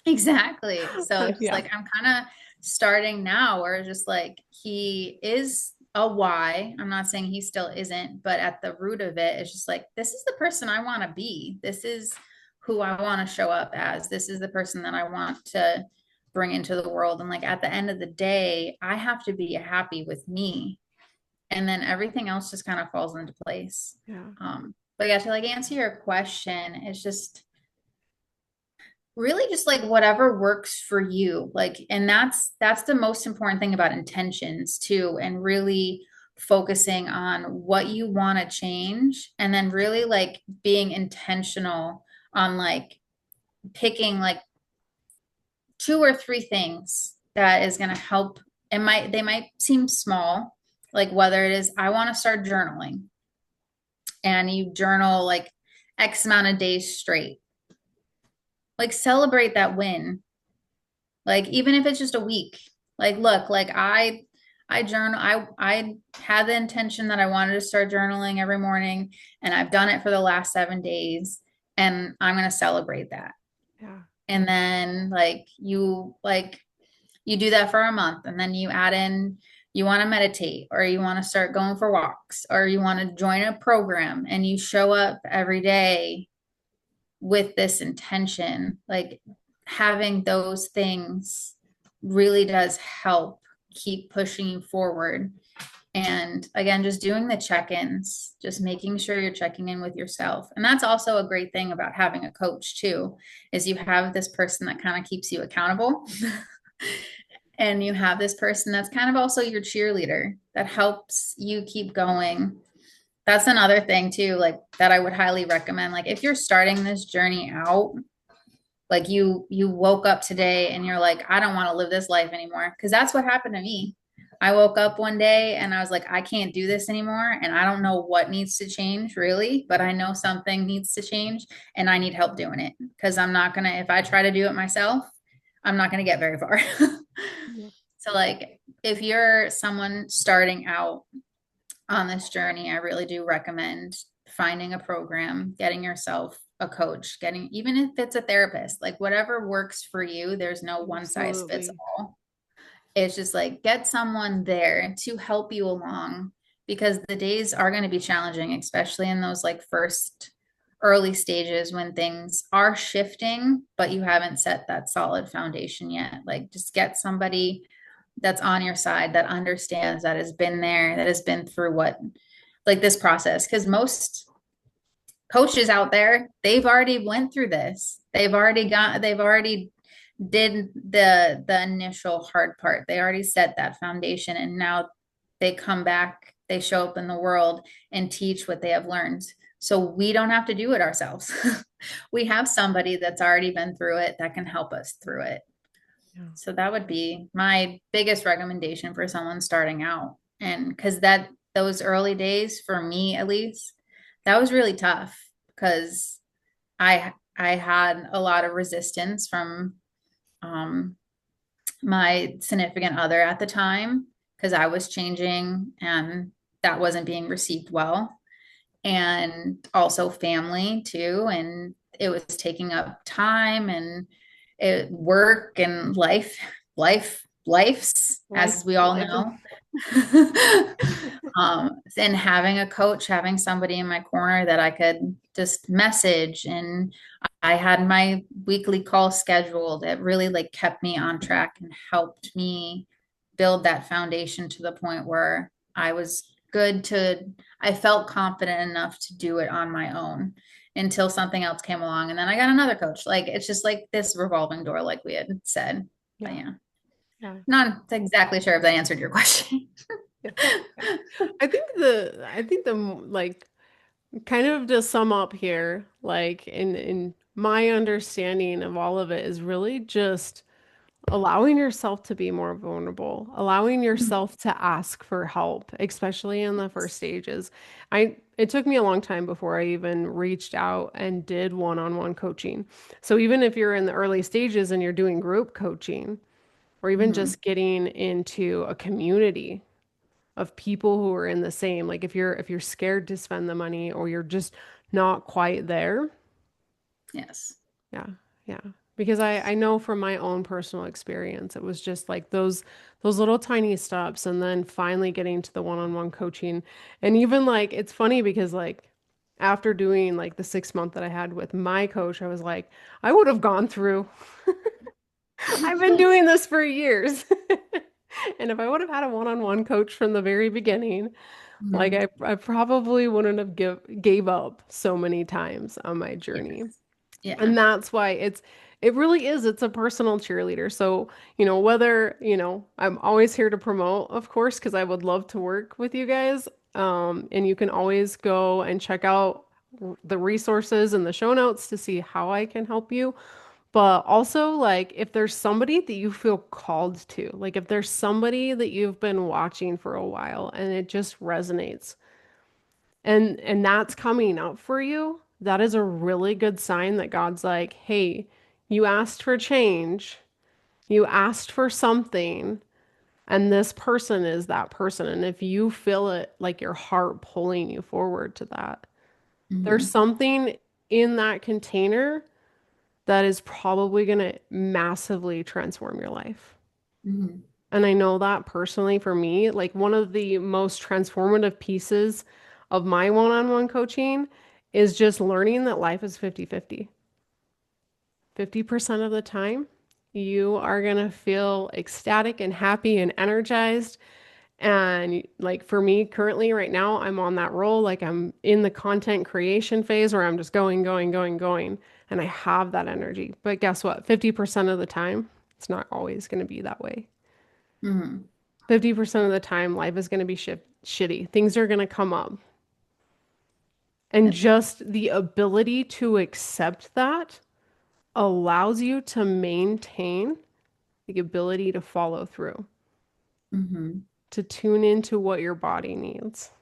Exactly. So it's Yeah. like, I'm kind of starting now where it's just like he is a why. I'm not saying he still isn't, but at the root of it, it's just like, this is the person I want to be. This is who I want to show up as. This is the person that I want to bring into the world. And like, at the end of the day, I have to be happy with me. And then everything else just kind of falls into place. Yeah. But yeah, to like answer your question, it's just really just like whatever works for you. Like, and that's the most important thing about intentions too, and really focusing on what you want to change, and then really like being intentional on like picking like 2 or 3 things that is going to help. They might seem small, like whether it is, I want to start journaling, and you journal like X amount of days straight. Like, celebrate that win. Like, even if it's just a week, like, look, like I journal, I had the intention that I wanted to start journaling every morning, and I've done it for the last 7 days, and I'm going to celebrate that. Yeah. And then you do that for a month, and then you add in, you want to meditate, or you want to start going for walks, or you want to join a program, and you show up every day with this intention. Like, having those things really does help keep pushing you forward. And again, just doing the check-ins, just making sure you're checking in with yourself. And that's also a great thing about having a coach too, is you have this person that kind of keeps you accountable. And you have this person that's kind of also your cheerleader that helps you keep going. That's another thing too, like that I would highly recommend. Like if you're starting this journey out, like you woke up today and you're like, I don't want to live this life anymore. Because that's what happened to me. I woke up one day and I was like, I can't do this anymore. And I don't know what needs to change really, but I know something needs to change and I need help doing it. Because I'm not gonna, if I try to do it myself, I'm not gonna get very far. Yeah. So like if you're someone starting out on this journey, I really do recommend finding a program, getting yourself a coach, getting, even if it's a therapist, like whatever works for you, there's no one size fits Absolutely. all. It's just like get someone there to help you along because the days are going to be challenging, especially in those like first early stages when things are shifting, but you haven't set that solid foundation yet. Like just get somebody that's on your side that understands, that has been there, that has been through what like this process. Because most coaches out there, they've already went through this. They've already did the initial hard part. They already set that foundation and now they come back, they show up in the world and teach what they have learned. So we don't have to do it ourselves. We have somebody that's already been through it that can help us through it. Yeah. So that would be my biggest recommendation for someone starting out. And because that those early days for me at least, that was really tough because I had a lot of resistance from um, my significant other at the time because I was changing and that wasn't being received well. And also family too. And it was taking up time and work and life's, Life, as we all life is know. And having a coach, having somebody in my corner that I could just message, and I had my weekly call scheduled. It really like kept me on track and helped me build that foundation to the point where I was good to, I felt confident enough to do it on my own until something else came along. And then I got another coach. Like it's just like this revolving door, like we had said. But yeah. yeah, Yeah. not exactly sure if that answered your question. Yeah. Yeah. I think the like kind of to sum up here, like in my understanding of all of it is really just allowing yourself to be more vulnerable, allowing yourself to ask for help, especially in the first stages. It took me a long time before I even reached out and did one-on-one coaching. So even if you're in the early stages and you're doing group coaching, or even Mhm. just getting into a community of people who are in the same, like if you're scared to spend the money or you're just not quite there. Yes. Yeah, yeah. Because I know from my own personal experience, it was just like those little tiny steps and then finally getting to the one-on-one coaching. And even like it's funny because like after doing like the 6 month that I had with my coach, I was like, I would have gone through. I've been doing this for years. And if I would have had a one-on-one coach from the very beginning, like Mhm. I probably wouldn't have gave up so many times on my journey. Yes. Yeah. And that's why it really is, it's a personal cheerleader. So, whether, I'm always here to promote, of course, because I would love to work with you guys. And you can always go and check out the resources in the show notes to see how I can help you. But also, like, if there's somebody that you feel called to, like if there's somebody that you've been watching for a while and it just resonates, and that's coming up for you, that is a really good sign that God's like, hey, you asked for change, you asked for something, and this person is that person. And if you feel it like your heart pulling you forward to that, there's Mhm. something in that container that is probably going to massively transform your life. Mhm. And I know that personally for me, like one of the most transformative pieces of my one-on-one coaching is just learning that life is 50-50. 50% of the time, you are going to feel ecstatic and happy and energized. And like for me currently right now, I'm on that roll. Like I'm in the content creation phase where I'm just going, going, going, going. And I have that energy. But guess what? 50% of the time, it's not always going to be that way. Mhm. 50% of the time, life is going to be shitty. Things are going to come up. And just the ability to accept that allows you to maintain the ability to follow through, Hmm. to tune into what your body needs.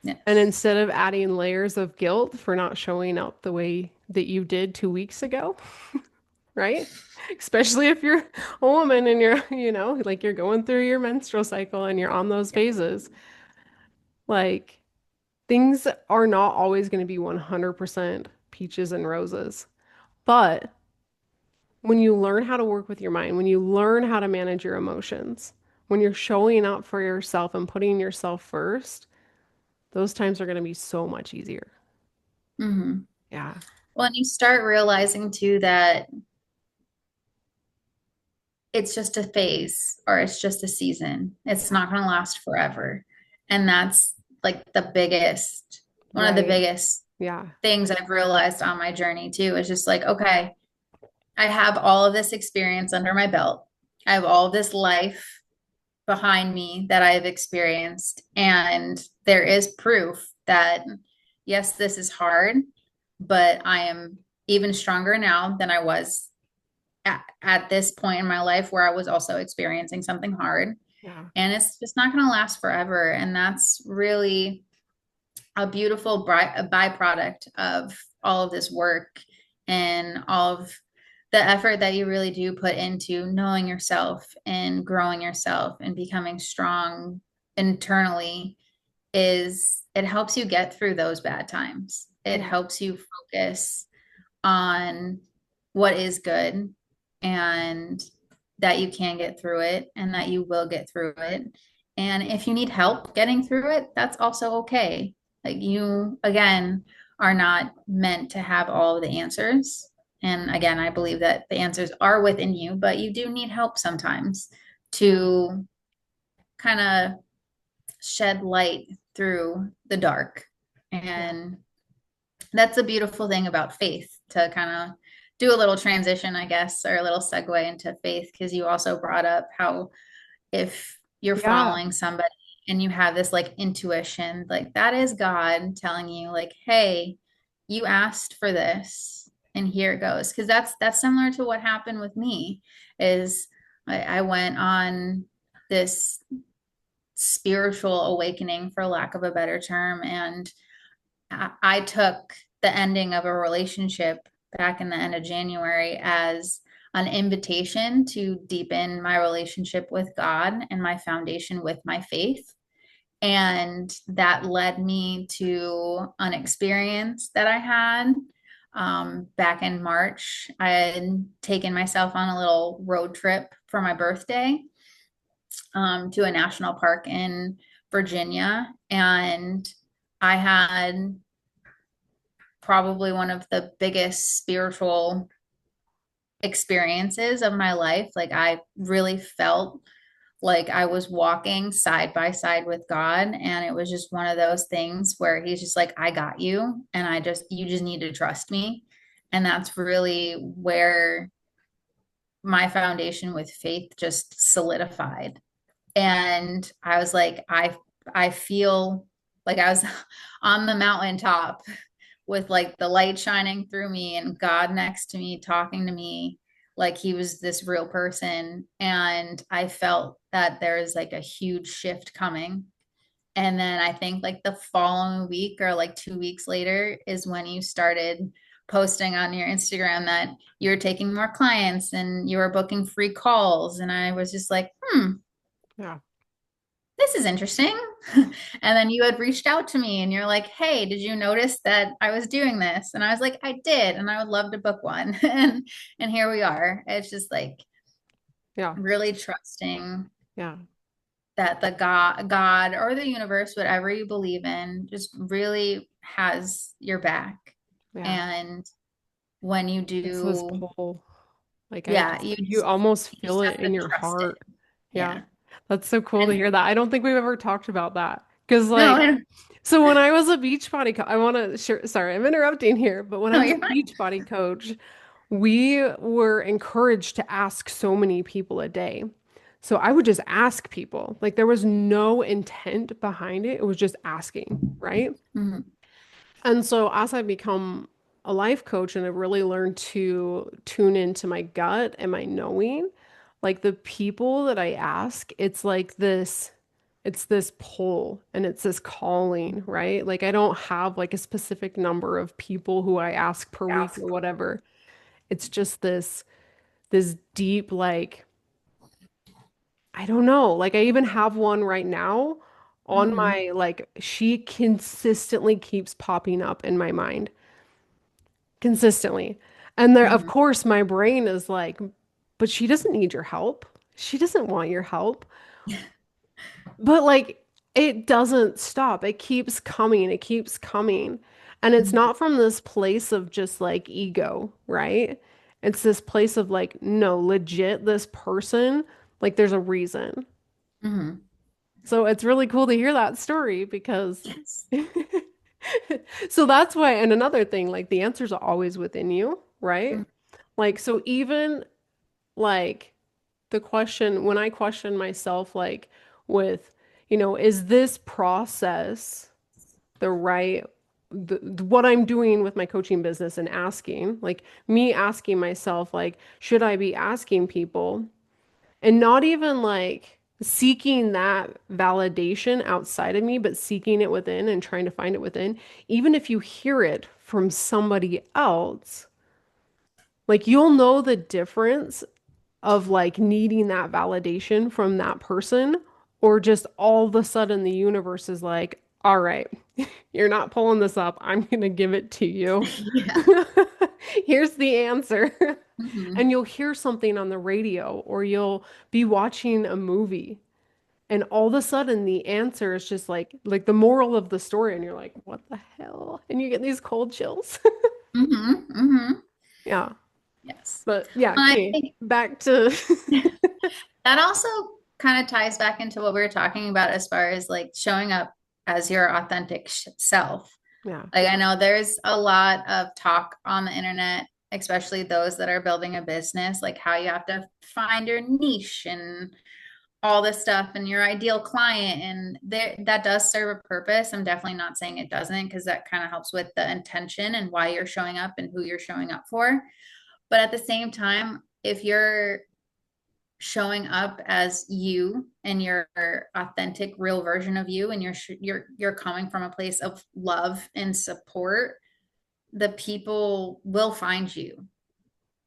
And Yes. instead of adding layers of guilt for not showing up the way that you did 2 weeks ago, right? Especially if you're a woman and you're, like you're going through your menstrual cycle and you're on those phases, like things are not always going to be 100% peaches and roses. But when you learn how to work with your mind, when you learn how to manage your emotions, when you're showing up for yourself and putting yourself first, those times are going to be so much easier. Hmm. Yeah. Well, and you start realizing too that it's just a phase or it's just a season. It's not going to last forever. And that's like one of the Right. biggest Yeah. things I've realized on my journey too. Is just like, okay, I have all of this experience under my belt. I have all of this life behind me that I've experienced. And there is proof that, yes, this is hard, but I am even stronger now than I was at this point in my life where I was also experiencing something hard. Yeah. And it's just not going to last forever. And that's really a beautiful byproduct of all of this work and all of the effort that you really do put into knowing yourself and growing yourself and becoming strong internally is it helps you get through those bad times. It Yeah. helps you focus on what is good and that you can get through it and that you will get through it. And if you need help getting through it, that's also okay. Like you, again, are not meant to have all of the answers. And again, I believe that the answers are within you, but you do need help sometimes to kind of shed light through the dark. Yeah. And that's a beautiful thing about faith to kind of do a little transition, I guess, or a little segue into faith, because you also brought up how if you're Yeah. following somebody and you have this like intuition, like that is God telling you, like, hey, you asked for this and here it goes. Because that's similar to what happened with me is I went on this spiritual awakening for lack of a better term and I took the ending of a relationship back in the end of January as an invitation to deepen my relationship with God and my foundation with my faith. And that led me to an experience that I had back in March. I had taken myself on a little road trip for my birthday to a national park in Virginia. And I had probably one of the biggest spiritual experiences of my life. Like I really felt like I was walking side by side with God. And it was just one of those things where he's just like, I got you. And you just need to trust me. And that's really where my foundation with faith just solidified. And I was like, I feel like I was on the mountaintop with like the light shining through me and God next to me talking to me like he was this real person. And I felt that there is like a huge shift coming. And then I think like the following week or like 2 weeks later is when you started posting on your Instagram that you were taking more clients and you were booking free calls. And I was just like, Yeah. this is interesting. And then you had reached out to me and you're like, hey, did you notice that I was doing this? And I was like, I did, and I would love to book one. And here we are. It's just like Yeah. really trusting Yeah. that the God or the universe, whatever you believe in, just really has your back. Yeah. And when you It's this do, pull. Like yeah, you almost you feel just it have to in your trust it. heart. Yeah. Yeah. That's so cool to And hear that. I don't think we've ever talked about that. Because no, like, so when I was a beach body I want to share, sorry, I'm interrupting here, but when I no, was a you're fine. beach body coach, we were encouraged to ask so many people a day. So I would just ask people. Like there was no intent behind it. It was just asking, right? Mhm. And so as I become a life coach and I really learned to tune into my gut and my knowing, like the people that I ask, it's this pull and it's this calling, right? Like I don't have like a specific number of people who I ask per week or whatever. It's just this deep like I don't know. Like I even have one right now on Mm-hmm. my like she consistently keeps popping up in my mind. Consistently. And there, of Mm-hmm. course, my brain is like, but she doesn't need your help. She doesn't want your help. But like, it doesn't stop. It keeps coming. It keeps coming. And it's not from this place of just like ego, right? It's this place of like, no, legit, this person, like, there's a reason. Mm-hmm. So it's really cool to hear that story because Yes. so that's why, and another thing, like the answers are always within you, right? Like, so even like the question, when I question myself, like with, is this process the right, what I'm doing with my coaching business and asking, like me asking myself, like, should I be asking people? And not even like seeking that validation outside of me, but seeking it within and trying to find it within. Even if you hear it from somebody else, like you'll know the difference of like needing that validation from that person, or just all of a sudden the universe is like, all right, you're not pulling this up. I'm gonna give it to you. Yeah. Here's the answer. Mm-hmm. And you'll hear something on the radio or you'll be watching a movie and all of a sudden the answer is just like the moral of the story and you're like, what the hell? And you get these cold chills. Mm-hmm. Mm-hmm. Yeah. Yes. But yeah, I okay. think Back to that also kind of ties back into what we were talking about as far as like showing up as your authentic self. yeah. Like I know there's a lot of talk on the internet, especially those that are building a business, like how you have to find your niche and all this stuff and your ideal client. And there that does serve a purpose. I'm definitely not saying it doesn't, because that kind of helps with the intention and why you're showing up and who you're showing up for. But at the same time, if you're showing up as you and your authentic real version of you, and you're coming from a place of love and support, the people will find you.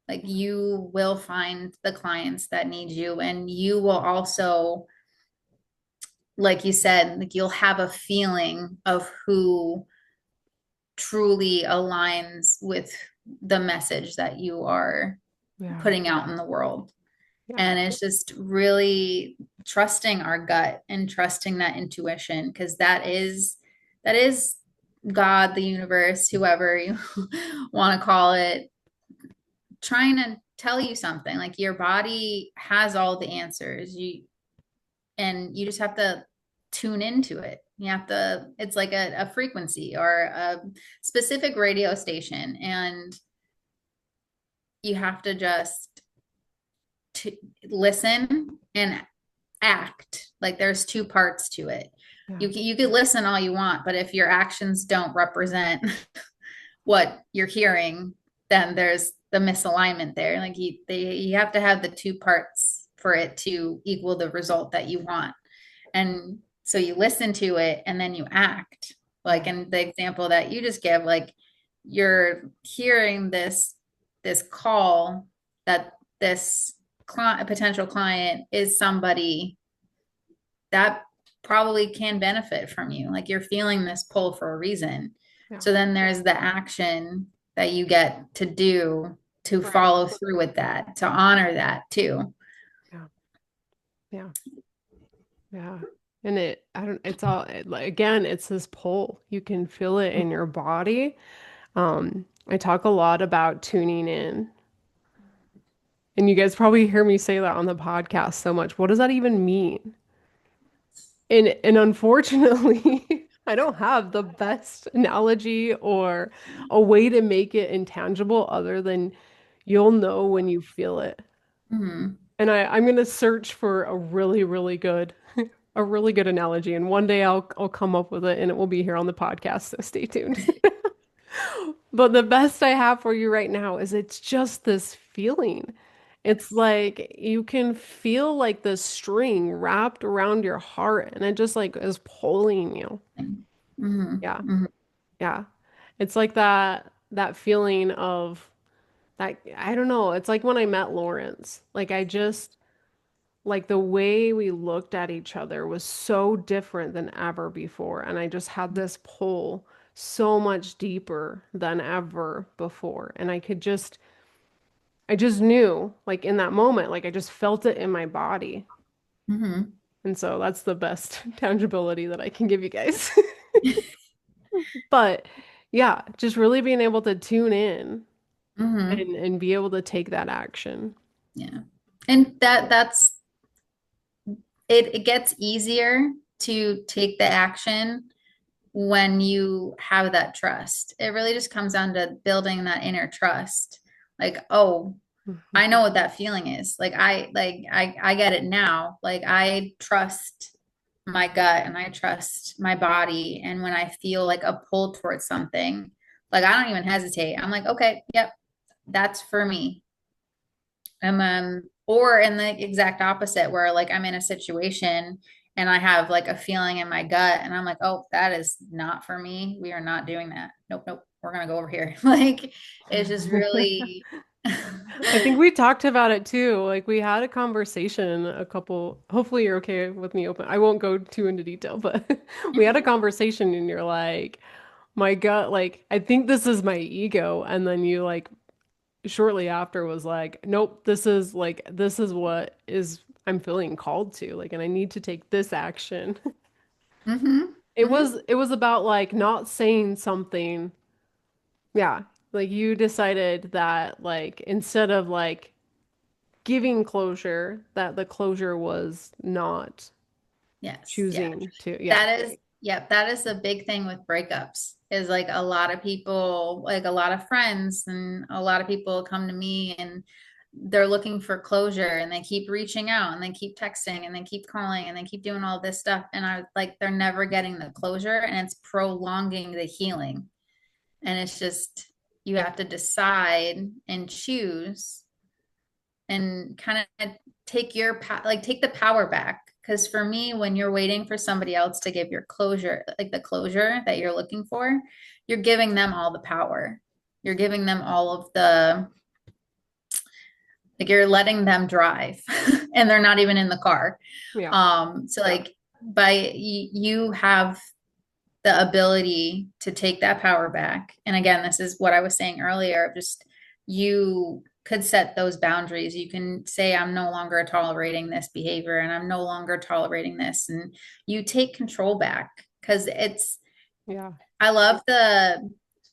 Like you will find the clients that need you, and you will also, like you said, like you'll have a feeling of who truly aligns with the message that you are Yeah. putting out in the world. Yeah. And it's just really trusting our gut and trusting that intuition, because that is God, the universe, whoever you want to call it, trying to tell you something. Like your body has all the answers. You just have to tune into it. You have to, it's like a frequency or a specific radio station, and you have to just to listen and act. Like there's two parts to it. Yeah. You could listen all you want, but if your actions don't represent what you're hearing, then there's the misalignment there. Like you have to have the two parts for it to equal the result that you want. And so you listen to it and then you act. Like Yeah. in the example that you just give, like you're hearing this call that this client, potential client, is somebody that probably can benefit from you. Like you're feeling this pull for a reason. Yeah. So then there's the action that you get to do to Right. follow through with that, to honor that too. Yeah. Yeah. Yeah. And I don't, it's all, like, again, it's this pull. You can feel it in your body. I talk a lot about tuning in. And you guys probably hear me say that on the podcast so much. What does that even mean? And unfortunately, I don't have the best analogy or a way to make it intangible other than you'll know when you feel it. Mhm. And I'm gonna search for a really, really good, a really good analogy. And one day I'll come up with it and it will be here on the podcast. So stay tuned. But the best I have for you right now is it's just this feeling. It's Yes. like you can feel like the string wrapped around your heart and it just like is pulling you. Mm-hmm. Yeah. Mm-hmm. Yeah. It's like that feeling of that I don't know, it's like when I met Lawrence. Like I just like the way we looked at each other was so different than ever before. And I just had this pull so much deeper than ever before. And I just knew, like in that moment, like I just felt it in my body. Mm-hmm. And so that's the best tangibility that I can give you guys. But yeah, just really being able to tune in Mm-hmm. and be able to take that action. Yeah. And that's it, it gets easier to take the action when you have that trust. It really just comes down to building that inner trust. Like, oh, I know what that feeling is. I get it now. Like I trust my gut and I trust my body. And when I feel like a pull towards something, like I don't even hesitate. I'm like, okay, yep, that's for me. Or in the exact opposite, where like I'm in a situation and I have like a feeling in my gut, and I'm like, oh, that is not for me. We are not doing that. Nope, nope. We're gonna go over here. Like it's just really. I think we talked about it too. Like we had a conversation a couple, hopefully you're okay with me open. I won't go too into detail, but we had a conversation and you're like, my gut, like, I think this is my ego. And then you like shortly after was like, nope, this is what is I'm feeling called to. Like, and I need to take this action. Hmm. Hmm. It was about like not saying something. Yeah. Like you decided that like instead of like giving closure, that the closure was not Yes, yeah. choosing to. Yeah. That is, yep, that is a big thing with breakups. Is like a lot of people, like a lot of friends, and a lot of people come to me and they're looking for closure and they keep reaching out and they keep texting and they keep calling and they keep doing all this stuff. And I like, they're never getting the closure and it's prolonging the healing. And it's just, you have to decide and choose and kind of take like take the power back. Because for me, when you're waiting for somebody else to give your closure, like the closure that you're looking for, you're giving them all the power. You're giving them all of the, like you're letting them drive and they're not even in the car. Yeah. So like you have the ability to take that power back. And again, this is what I was saying earlier, just you could set those boundaries. You can say, I'm no longer tolerating this behavior and I'm no longer tolerating this. And you take control back because it's, Yeah. I love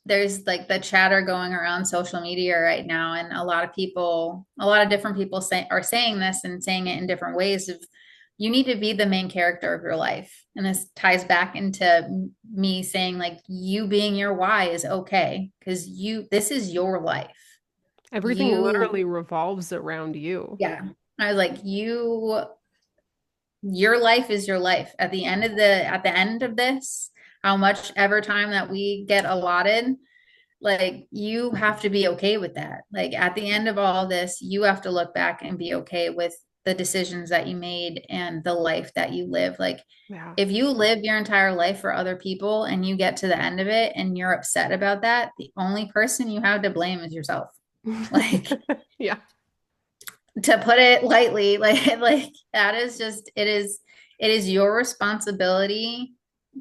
there's like the chatter going around social media right now. And a lot of different people are saying this and saying it in different ways of, you need to be the main character of your life. And this ties back into me saying like you being your why is okay because this is your life. Everything You, literally revolves around you. yeah. I was like, your life is your life. At the end of this, how much ever time that we get allotted, like you have to be okay with that. Like at the end of all of this, you have to look back and be okay with the decisions that you made and the life that you live. Like Yeah. if you live your entire life for other people and you get to the end of it and you're upset about that, the only person you have to blame is yourself. Like Yeah. to put it lightly, like that is just it is your responsibility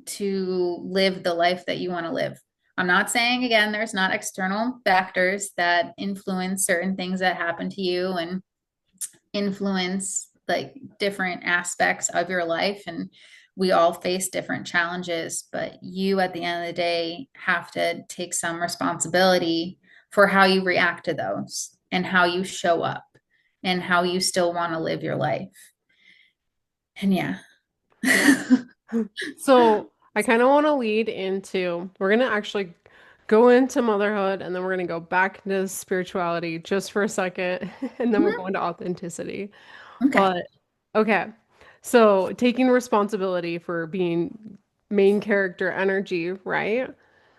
to live the life that you want to live. I'm not saying again there's not external factors that influence certain things that happen to you and influence like different aspects of your life, and we all face different challenges, but you at the end of the day have to take some responsibility for how you react to those and how you show up and how you still want to live your life. And yeah. Yeah. So I kind of want to lead into, we're going to actually go into motherhood and then we're going to go back into spirituality just for a second and then we'll go Mhm. into authenticity. Okay. But okay. So taking responsibility for being main character energy, right?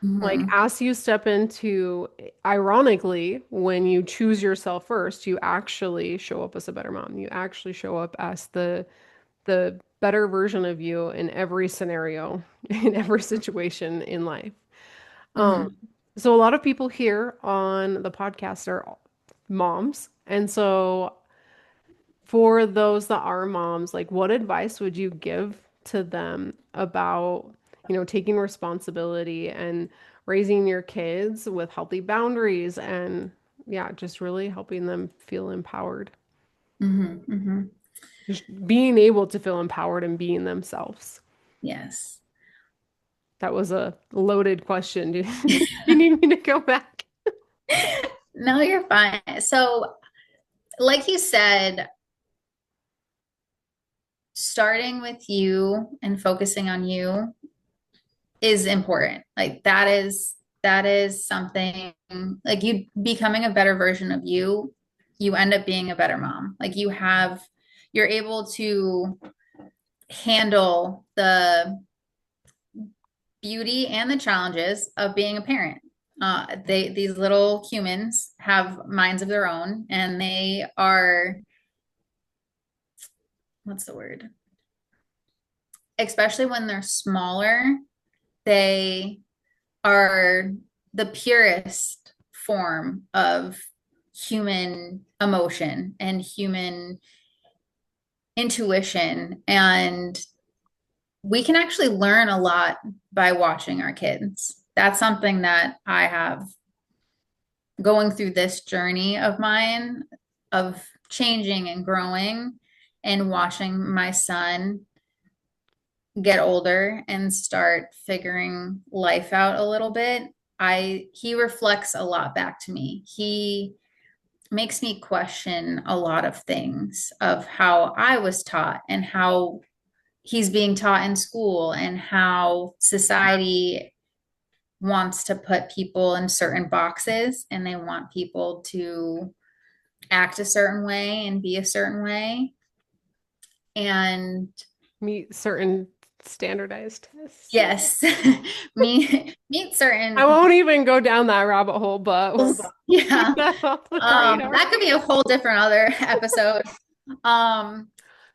Like Mm-hmm. as you step into, ironically, when you choose yourself first, you actually show up as a better mom. You actually show up as the better version of you in every scenario, in every situation in life. Um, Mm-hmm. so a lot of people here on the podcast are moms. And so for those that are moms, like what advice would you give to them about, taking responsibility and raising your kids with healthy boundaries and yeah, just really helping them feel empowered. Mm-hmm. Mm-hmm. Just being able to feel empowered and being themselves. Yes. That was a loaded question. Do you need me to go back? No, you're fine. So, like you said, starting with you and focusing on you is important. Like that is something like you becoming a better version of you, you end up being a better mom. Like you're able to handle the beauty and the challenges of being a parent. These little humans have minds of their own, and they are, what's the word? Especially when they're smaller, they are the purest form of human emotion and human intuition. And we can actually learn a lot by watching our kids. That's something that I have going through this journey of mine of changing and growing and watching my son get older and start figuring life out a little bit. He reflects a lot back to me. He makes me question a lot of things of how I was taught and how he's being taught in school and how society wants to put people in certain boxes and they want people to act a certain way and be a certain way. And Meet certain standardized tests. yes, meet I certain won't even go down that rabbit hole, but we'll rules. keep Yeah. that off the radar. That could be a whole different other episode. Um,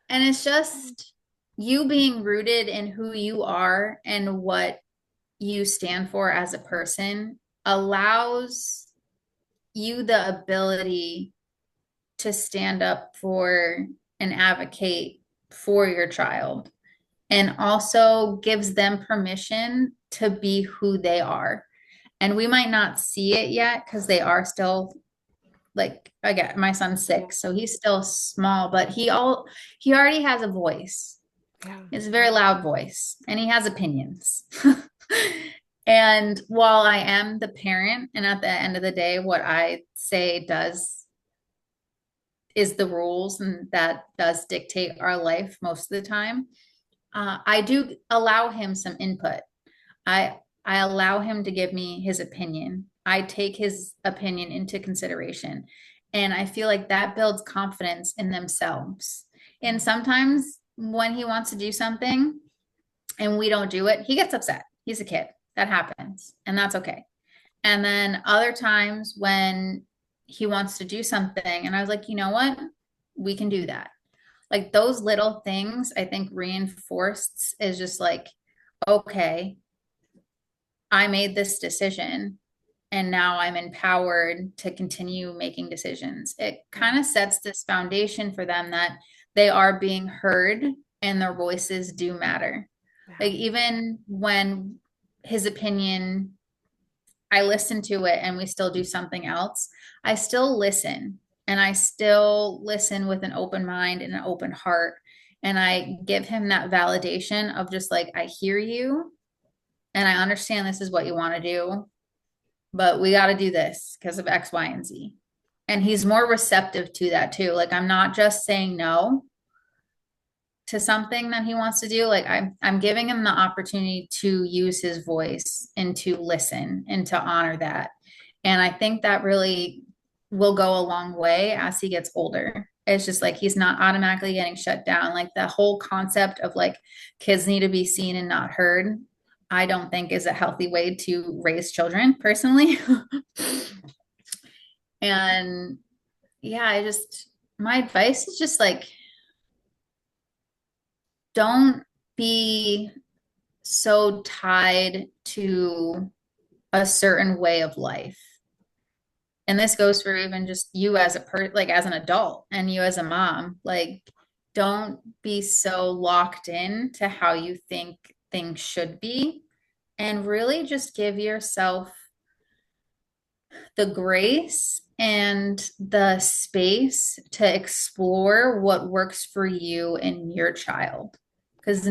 and it's just you being rooted in who you are and what you stand for as a person allows you the ability to stand up for and advocate for your child and also gives them permission to be who they are. And we might not see it yet because they are still like again, my son's Yeah. 6, so he's still small, but he already has a voice. Yeah. He has a very loud voice and he has opinions. And while I am the parent, and at the end of the day, what I say does is the rules and that does dictate our life most of the time. I do allow him some input. I allow him to give me his opinion. I take his opinion into consideration. And I feel like that builds confidence in themselves. And sometimes when he wants to do something and we don't do it, he gets upset. He's a kid. That happens. And that's okay. And then other times when he wants to do something and I was like, you know what? We can do that. Like those little things, I think reinforced is just like, okay, I made this decision and now I'm empowered to continue making decisions. It Yeah. kind of sets this foundation for them that they are being heard and their voices do matter. Yeah. Like even when his opinion, I listen to it and we still do something else, I still listen and I still listen with an open mind and an open heart. And I give him that validation of just like, I hear you and I understand this is what you want to do, but we got to do this because of X, Y, and Z. And he's more receptive to that too. Like I'm not just saying no to something that he wants to do. Like I'm giving him the opportunity to use his voice and to listen and to honor that. And I think that really will go a long way as he gets older. It's just like he's not automatically getting shut down. Like the whole concept of like kids need to be seen and not heard. I don't think is a healthy way to raise children personally. And yeah, my advice is just like, don't be so tied to a certain way of life. And this goes for even just you as like as an adult and you as a mom. Like, don't be so locked in to how you think things should be, and really just give yourself the grace and the space to explore what works for you and your child. Because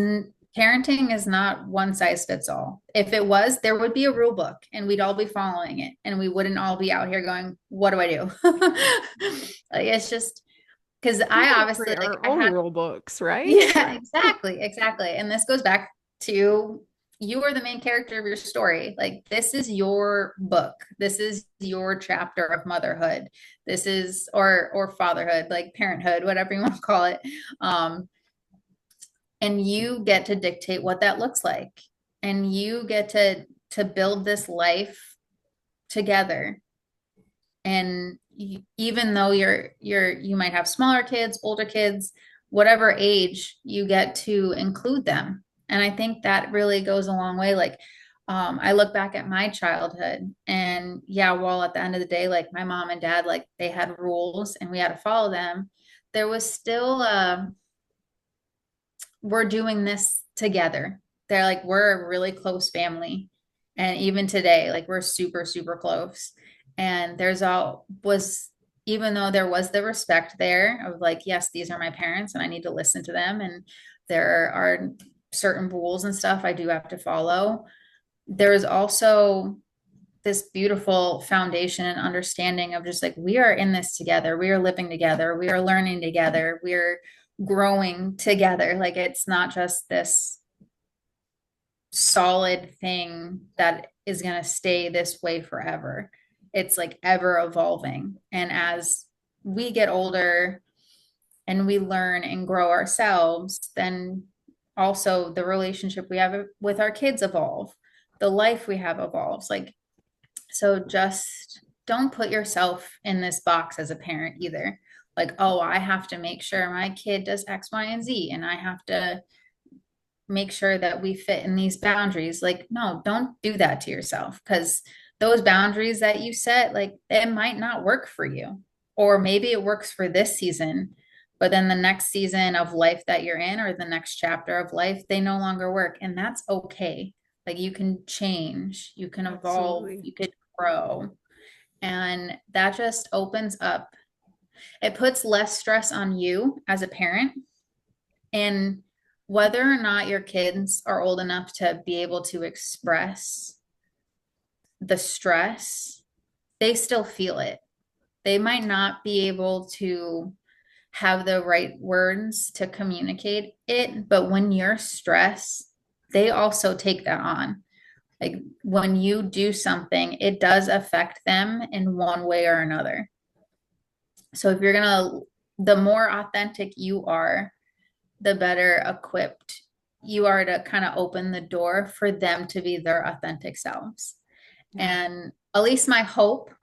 parenting is not one size fits all. If it was, there would be a rule book and we'd all be following it and we wouldn't all be out here going, what do I do? Like, it's just because We I got to obviously create like our I own had rule books, right? yeah, exactly, exactly. And this goes back to you are the main character of your story. Like, this is your book. This is your chapter of motherhood. This is or fatherhood, like parenthood, whatever you want to call it. Um, and you get to dictate what that looks like. And you get to build this life together. And even though you might have smaller kids, older kids, whatever age, you get to include them. And I think that really goes a long way. Like, I look back at my childhood, and yeah, while at the end of the day, like my mom and dad, like they had rules and we had to follow them, there was still we're doing this together. They're like, we're a really close family. And even today, like we're super, super close. And even though there was the respect there of like, yes, these are my parents and I need to listen to them. And there are certain rules and stuff I do have to follow. There is also this beautiful foundation and understanding of just like we are in this together, we are living together, we are learning together, we're growing together. Like, it's not just this solid thing that is going to stay this way forever. It's like ever evolving, and as we get older and we learn and grow ourselves, then also the relationship we have with our kids evolve, the life we have evolves. Like, so just don't put yourself in this box as a parent either. Like, oh, I have to make sure my kid does X, Y, and Z, and I have to make sure that we fit in these boundaries. Like, no, don't do that to yourself, because those boundaries that you set, like, it might not work for you. Or maybe it works for this season, but then the next season of life that you're in, or the next chapter of life, they no longer work. And that's okay. Like, you can change, you can evolve, Absolutely. you could grow. And that just opens up, it puts less stress on you as a parent. And whether or not your kids are old enough to be able to express the stress, they still feel it. They might not be able to have the right words to communicate it, but when you're stressed, they also take that on. Like, when you do something, it does affect them in one way or another. So if you're gonna, the more authentic you are, the better equipped you are to kind of open the door for them to be their authentic selves. Yeah. And at least my hope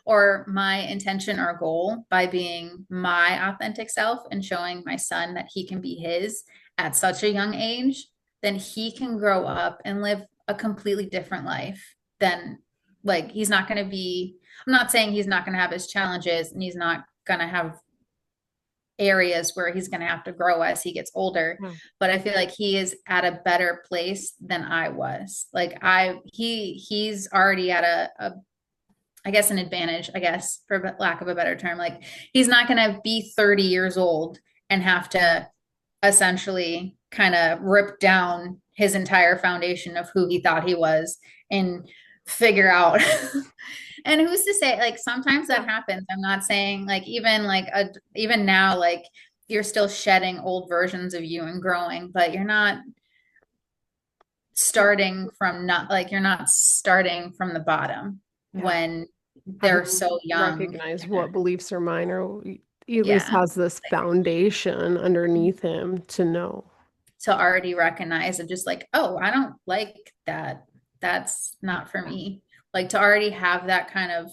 or my intention or goal by being my authentic self and showing my son that he can be his at such a young age, then he can grow up and live a completely different life than, like, he's not going to be, I'm not saying he's not going to have his challenges and he's not going to have areas where he's going to have to grow as he gets older, Yeah. but I feel like he is at a better place than I was. Like, he's already at a I guess an advantage, I guess, for lack of a better term. Like, he's not going to be 30 years old and have to essentially kind of rip down his entire foundation of who he thought he was and figure out. And who's to say, like, sometimes that Yeah. happens. I'm not saying like even now, like, you're still shedding old versions of you and growing, but you're not you're not starting from the bottom Yeah. when they're Having so young. recognized what beliefs are mine, or he at least Yeah. has this foundation underneath him to know. to already recognize and just like, oh, I don't like that. That's not for Yeah. me. Like to already have that kind of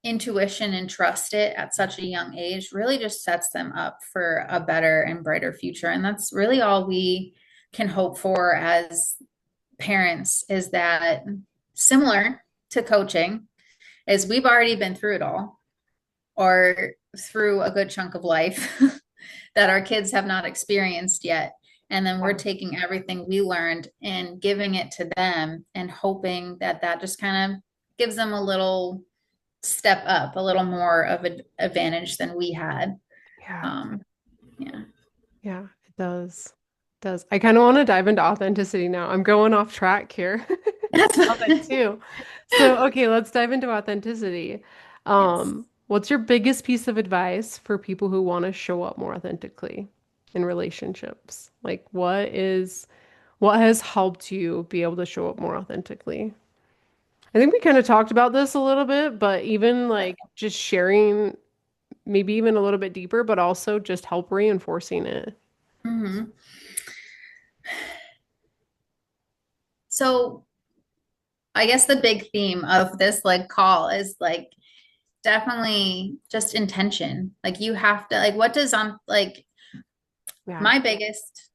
intuition and trust it at such a young age really just sets them up for a better and brighter future. And that's really all we can hope for as parents is that similar to coaching is we've already been through it all or through a good chunk of life that our kids have not experienced yet. And then we're Yeah. taking everything we learned and giving it to them and hoping that that just kind of gives them a little step up, a little more of an advantage than we had. Yeah. Um, yeah. Yeah, it does. It does. I kind of want to dive into authenticity now. I'm going off track here. That's Love it too. So, okay, let's dive into authenticity. yes. What's your biggest piece of advice for people who want to show up more authentically in relationships? Like, what has helped you be able to show up more authentically? I think we kind of talked about this a little bit, but even like just sharing, maybe even a little bit deeper, but also just help reinforcing it. Mm-hmm. So I guess the big theme of this like call is like definitely just intention. Like you have to like what does like Yeah. my biggest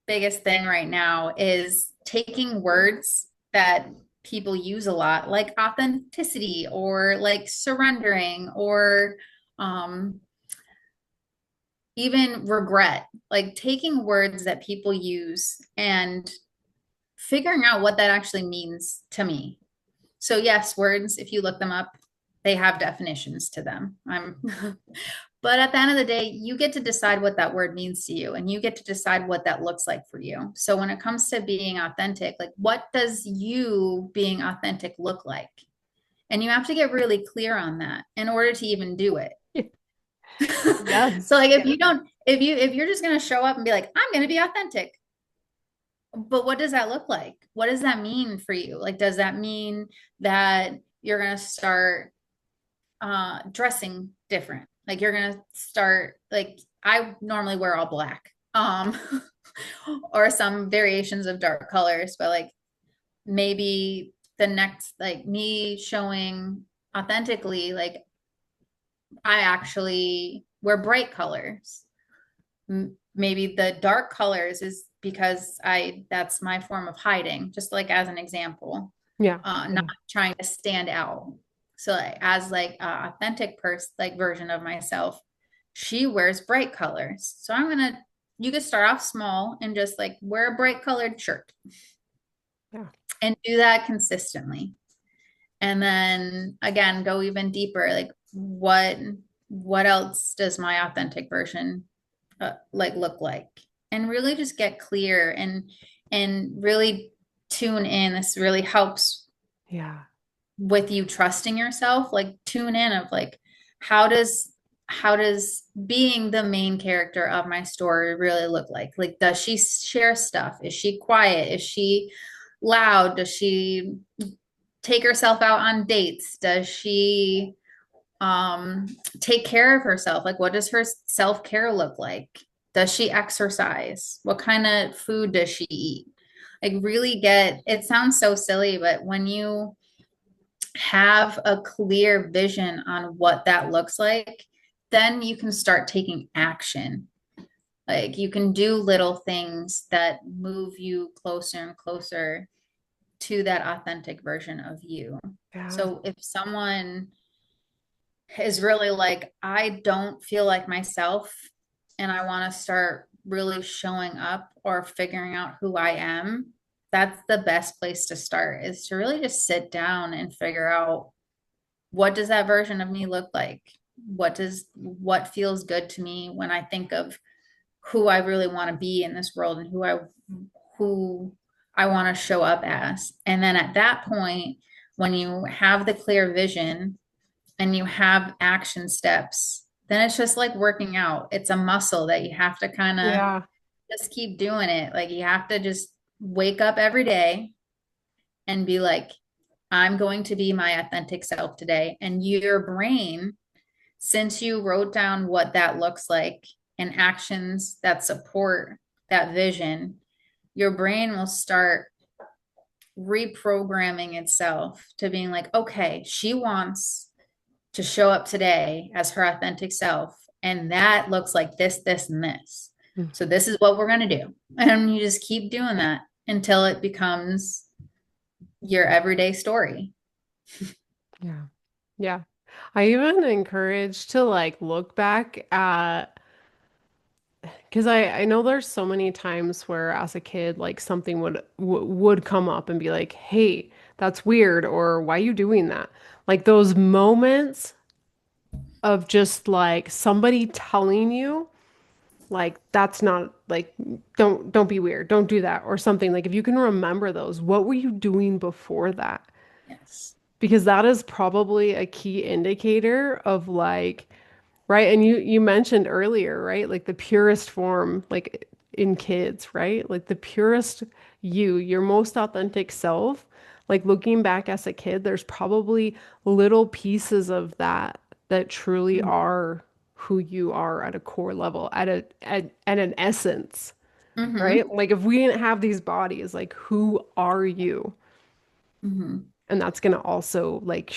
thing right now is taking words that people use a lot, like authenticity or like surrendering or um, even regret, like taking words that people use and figuring out what that actually means to me. So, yes, words, if you look them up, they have definitions to them. But at the end of the day, you get to decide what that word means to you and you get to decide what that looks like for you. So when it comes to being authentic, like what does you being authentic look like? And you have to get really clear on that in order to even do it. So Yes. like if you don't if you're just going to show up and be like I'm going to be authentic, but what does that look like? What does that mean for you? Like does that mean that you're going to start dressing different. Like you're gonna start like I normally wear all black. Or some variations of dark colors, but like maybe the next like me showing authentically, like I actually wear bright colors. Maybe the dark colors is because I that's my form of hiding, just like as an example, Yeah. not trying to stand out. So like, as like a authentic person, like version of myself, she wears bright colors. So I'm gonna you could start off small and just like wear a bright colored shirt Yeah. and do that consistently. And then again, go even deeper. Like what else does my authentic version like look like? And really just get clear and really tune in. This really helps Yeah. with you trusting yourself. Like tune in of like how does how does being the main character of my story really look like? Like does she share stuff? Is she quiet? Is she loud? Does she take herself out on dates? Does she um take care of herself? Like what does her self-care look like? Does she exercise? What kind of food does she eat? Like really get it sounds so silly, but when you have a clear vision on what that looks like, then you can start taking action. Like you can do little things that move you closer and closer to that authentic version of you. Yeah. So if someone is really like, I don't feel like myself and I want to start really showing up or figuring out who I am, that's the best place to start is to really just sit down and figure out what does that version of me look like? What feels good to me when I think of who I really want to be in this world and who I want to show up as. And then at that point, when you have the clear vision and you have action steps, then it's just like working out. It's a muscle that you have to kind of Yeah. just keep doing it. Like you have to just wake up every day and be like, I'm going to be my authentic self today. And your brain, since you wrote down what that looks like and actions that support that vision, your brain will start reprogramming itself to being like, okay, she wants to show up today as her authentic self. And that looks like this, and this. So Mhm. this is what we're going to do. And you just keep doing that until it becomes your everyday story. Yeah. Yeah. I even encourage to like look back at because I know there's so many times where as a kid like something would come up and be like, "Hey, that's weird," or "Why are you doing that?" Like those moments of just like somebody telling you like that's not like don't be weird, don't do that or something. Like if you can remember those, what were you doing before that? Yes. Because that is probably a key indicator of like, right? And you mentioned earlier, right? Like the purest form, like in kids, right? Like the purest you, your most authentic self. Like looking back as a kid, there's probably little pieces of that that truly are who you are at a core level, at an essence, right? Mm-hmm. Like if we didn't have these bodies, like who are you? Mm-hmm. And that's going to also like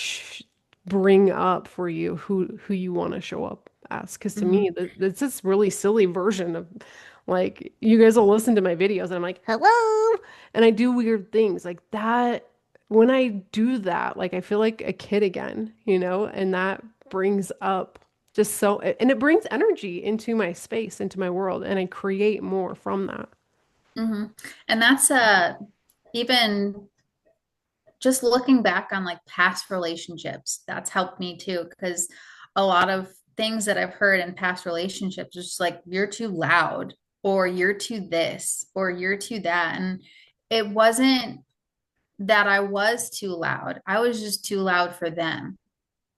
bring up for you who you want to show up as. Because to me, Mm-hmm. it's this really silly version of like you guys will listen to my videos and I'm like, hello, and I do weird things like that. When I do that, like I feel like a kid again, you know, and that brings up just so, and it brings energy into my space, into my world, and I create more from that. Mm-hmm. And that's even just looking back on like past relationships, that's helped me too. Because a lot of things that I've heard in past relationships is just like, you're too loud, or you're too this, or you're too that. And it wasn't that I was too loud, I was just too loud for them.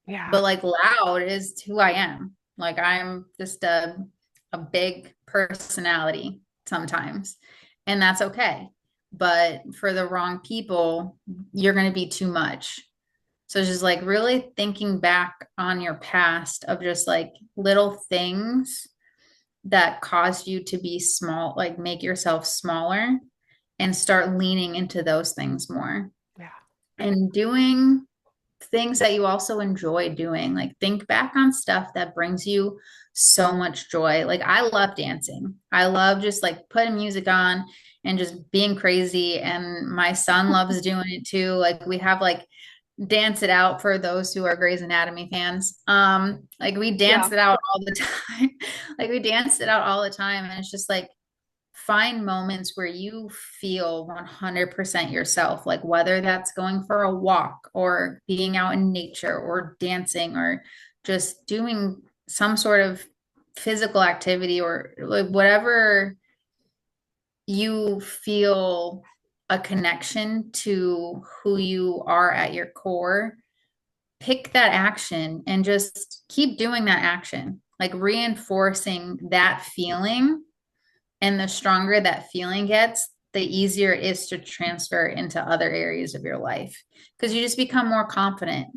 Yeah. But like loud is who I am. Like I'm just a big personality sometimes, and that's okay. But for the wrong people, you're going to be too much. So it's just like really thinking back on your past of just like little things that caused you to be small, like make yourself smaller, and start leaning into those things more Yeah. and doing things that you also enjoy doing. Like think back on stuff that brings you so much joy. Like I love dancing. I love just like putting music on and just being crazy. And my son loves doing it too. Like we have like dance it out for those who are Grey's Anatomy fans. Like we Yeah. danced it out all the time. Like we danced it out all the time. And it's just like find moments where you feel 100% yourself, like whether that's going for a walk or being out in nature or dancing or just doing some sort of physical activity or like whatever you feel a connection to who you are at your core. Pick that action and just keep doing that action, like reinforcing that feeling, and the stronger that feeling gets, the easier it is to transfer into other areas of your life because you just become more confident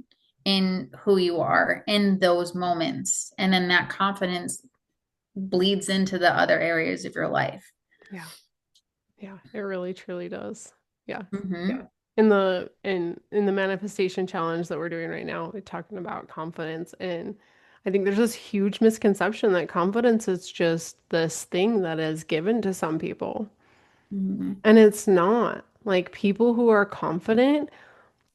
in who you are in those moments. And then that confidence bleeds into the other areas of your life. Yeah. Yeah, it really truly does. Yeah. Yeah. Mm-hmm. In the manifestation challenge that we're doing right now, we're talking about confidence, and I think there's this huge misconception that confidence is just this thing that is given to some people. Mm-hmm. And it's not. Like people who are confident,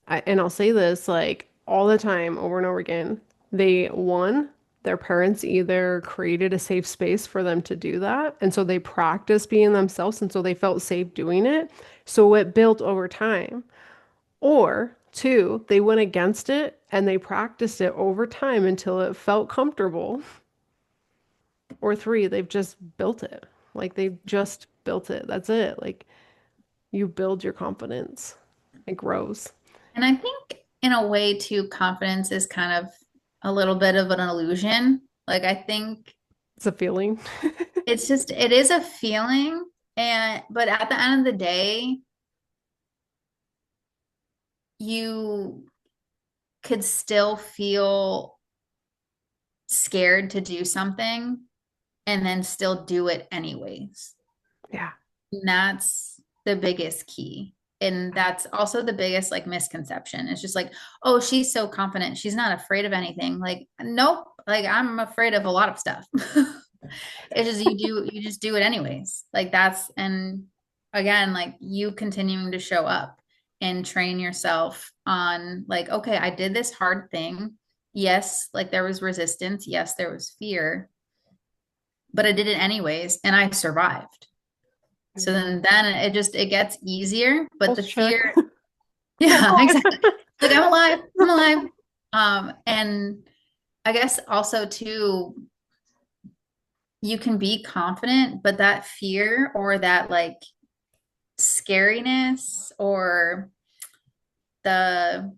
and I'll say this like all the time over and over again, their parents either created a safe space for them to do that. And so they practiced being themselves. And so they felt safe doing it. So it built over time. Or two, they went against it and they practiced it over time until it felt comfortable. Or three, they've just built it. Like they've just built it. That's it. Like you build your confidence, it grows. And I think in a way too, confidence is kind of a little bit of an illusion. Like I think It's a feeling. it's just it is a feeling, and but at the end of the day, you could still feel scared to do something and then still do it anyways. Yeah. And that's the biggest key. And that's also the biggest like misconception. It's just like, oh, she's so confident. She's not afraid of anything. Like, nope. Like I'm afraid of a lot of stuff. It's just you just do it anyways. Like that's and again, like you continuing to show up and train yourself on like, okay, I did this hard thing. Yes, like there was resistance. Yes, there was fear, but I did it anyways and I survived. So then it gets easier, but the Pulse check. fear, yeah, exactly. Like I'm alive, I'm alive. And I guess also too, you can be confident, but that fear or that like scariness or the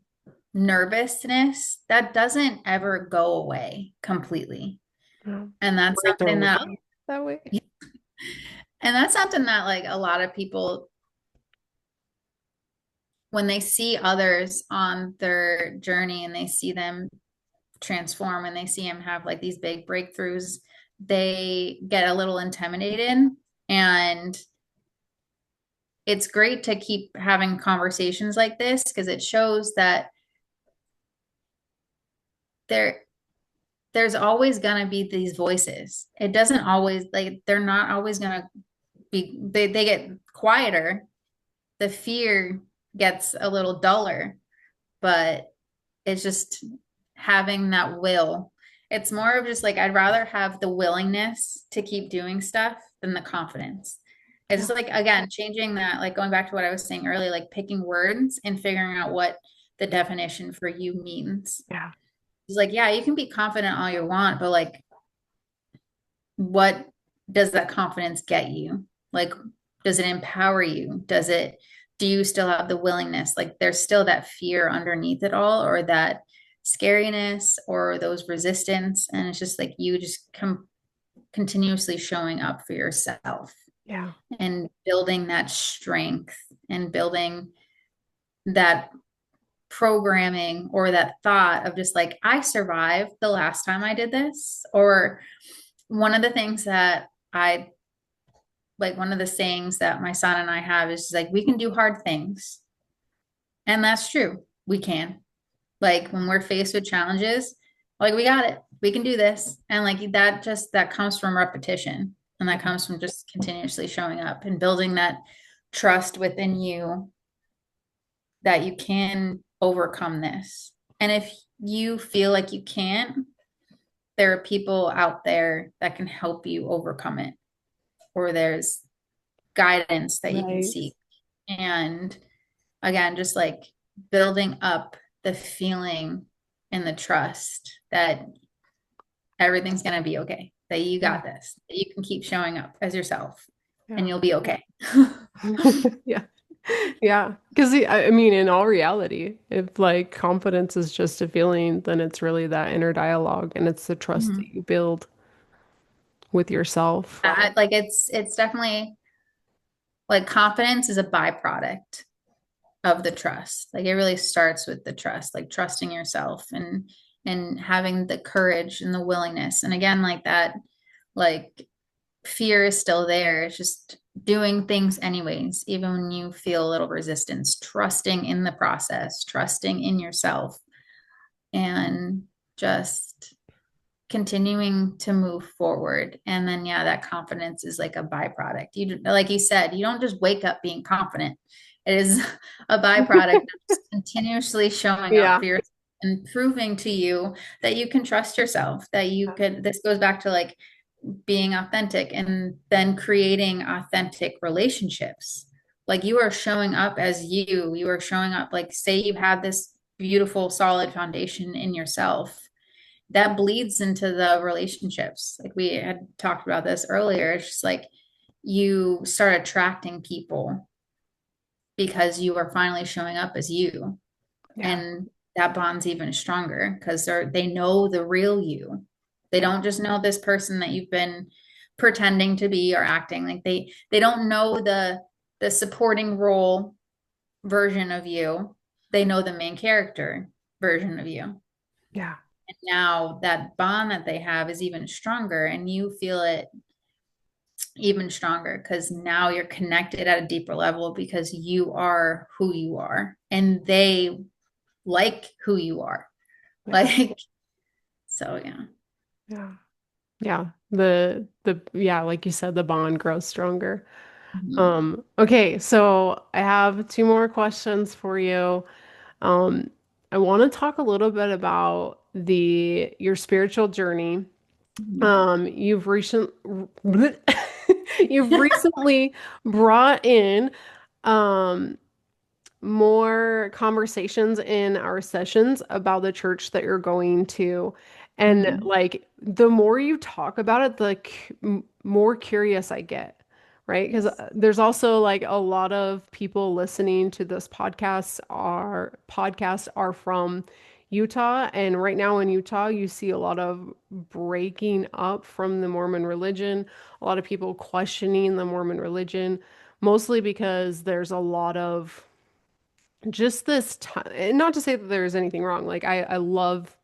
nervousness, that doesn't ever go away completely. No. And that's Words are something that, weird that way. and that's something that like a lot of people, when they see others on their journey and they see them transform and they see them have like these big breakthroughs, they get a little intimidated. And it's great to keep having conversations like this because it shows that there there's always going to be these voices. It doesn't always like they're not always going to be they get quieter. The fear gets a little duller, but it's just having that will. It's more of just like I'd rather have the willingness to keep doing stuff than the confidence. It's Yeah. just like again, changing that, like going back to what I was saying earlier, like picking words and figuring out what the definition for you means. Yeah. It's like, yeah, you can be confident all you want, but like what does that confidence get you? Like, does it empower you? Do you still have the willingness? Like, there's still that fear underneath it all, or that scariness, or those resistance. And it's just like you just come continuously showing up for yourself Yeah. and building that strength and building that programming or that thought of just like, I survived the last time I did this. Or one of the things that I like, one of the sayings that my son and I have is just like, we can do hard things. And that's true. We can. Like when we're faced with challenges, like we got it. We can do this. And like that comes from repetition. And that comes from just continuously showing up and building that trust within you that you can overcome this. And if you feel like you can't, there are people out there that can help you overcome it, or there's guidance that you can Right. seek. And again, just like building up the feeling and the trust that everything's going to be okay, that you Yeah. got this, that you can keep showing up as yourself and Yeah. you'll be okay. Yeah. Yeah. Because I mean, in all reality, if like confidence is just a feeling, then it's really that inner dialogue and it's the trust that Mhm. you build with yourself. Like it's definitely like confidence is a byproduct of the trust. Like it really starts with the trust, like trusting yourself and having the courage and the willingness. And again, like that, like fear is still there. It's just doing things anyways, even when you feel a little resistance, trusting in the process, trusting in yourself, and just continuing to move forward. And then, yeah, that confidence is like a byproduct. Like you said, you don't just wake up being confident. It is a byproduct of just continuously showing up Yeah. for yourself and proving to you that you can trust yourself, that you could, this goes back to like being authentic and then creating authentic relationships. Like you are showing up as you are showing up, like say you have this beautiful, solid foundation in yourself that bleeds into the relationships. Like we had talked about this earlier. It's just like you start attracting people because you are finally showing up as you. Yeah. And that bond's even stronger because they know the real you. They don't just know this person that you've been pretending to be or acting like they don't know the supporting role version of you. They know the main character version of you. Yeah. Now that bond that they have is even stronger and you feel it even stronger because now you're connected at a deeper level because you are who you are and they like who you are. Yeah. Like, so yeah. Yeah. Yeah. Yeah, like you said, the bond grows stronger. Mhm. Okay, so I have two more questions for you. Um, I want to talk a little bit about the your spiritual journey. Mhm. You've recent you've recently brought in um more conversations in our sessions about the church that you're going to. And Mhm. like the more you talk about it, more curious I get, right? Because Yes. there's also like a lot of people listening to this podcast are from Utah. And right now in Utah, you see a lot of breaking up from the Mormon religion, a lot of people questioning the Mormon religion, mostly because there's a lot of just this time, not to say that there's anything wrong. Like I love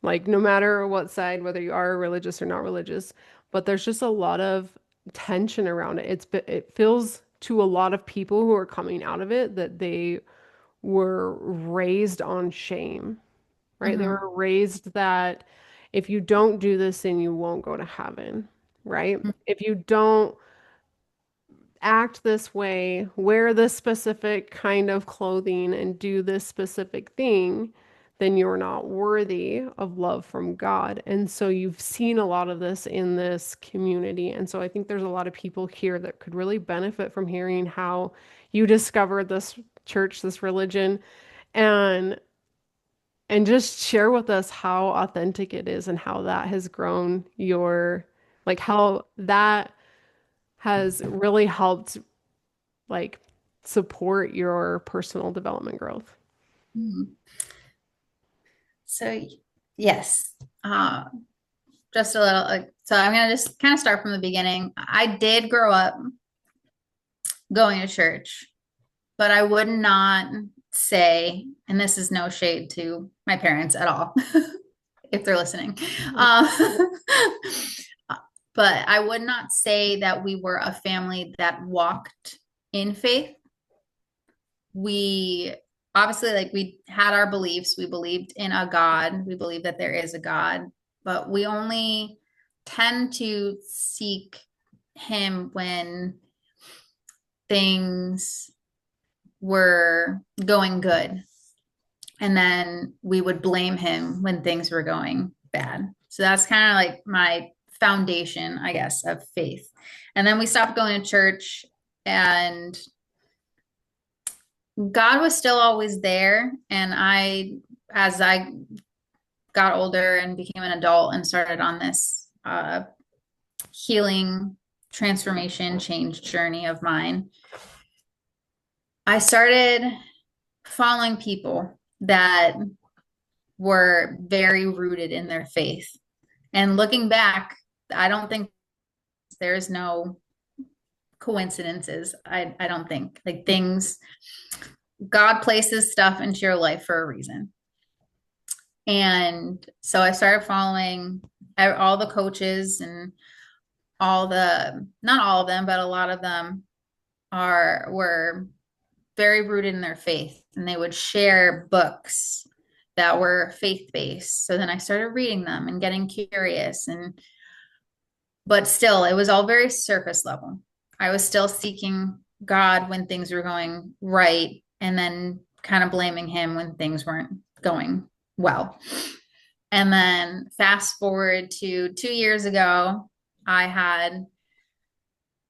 like no matter what side, whether you are religious or not religious, but there's just a lot of tension around it. It feels to a lot of people who are coming out of it that they were raised on shame, right? They Mhm. were raised that if you don't do this, then you won't go to heaven, right? If you don't act this way, wear this specific kind of clothing, and do this specific thing, then you're not worthy of love from God. And so you've seen a lot of this in this community. And so I think there's a lot of people here that could really benefit from hearing how you discovered this church, this religion, and just share with us how authentic it is and how that has grown like how that has really helped like support your personal development growth. Mhm. So yes, uh, just a little. So I'm gonna just kind of start from the beginning. I did grow up going to church, but I would not say, and this is no shade to my parents at all, if they're listening. Um, but I would not say that we were a family that walked in faith. We obviously, like, we had our beliefs. We believed in a God. We believe that there is a God, but we only tend to seek Him when things were going good. And then we would blame Him when things were going bad. So that's kind of like my foundation, I guess, of faith. And then we stopped going to church, and God was still always there. And as I got older and became an adult and started on this healing, transformation, change journey of mine, I started following people that were very rooted in their faith. And looking back, I don't think there's no coincidences. I don't think like things, God places stuff into your life for a reason. And so I started following all the coaches and not all of them, but a lot of them were very rooted in their faith, and they would share books that were faith-based. So then I started reading them and getting curious, but still it was all very surface level. I was still seeking God when things were going right, and then kind of blaming Him when things weren't going well. And then fast forward to 2 years ago, I had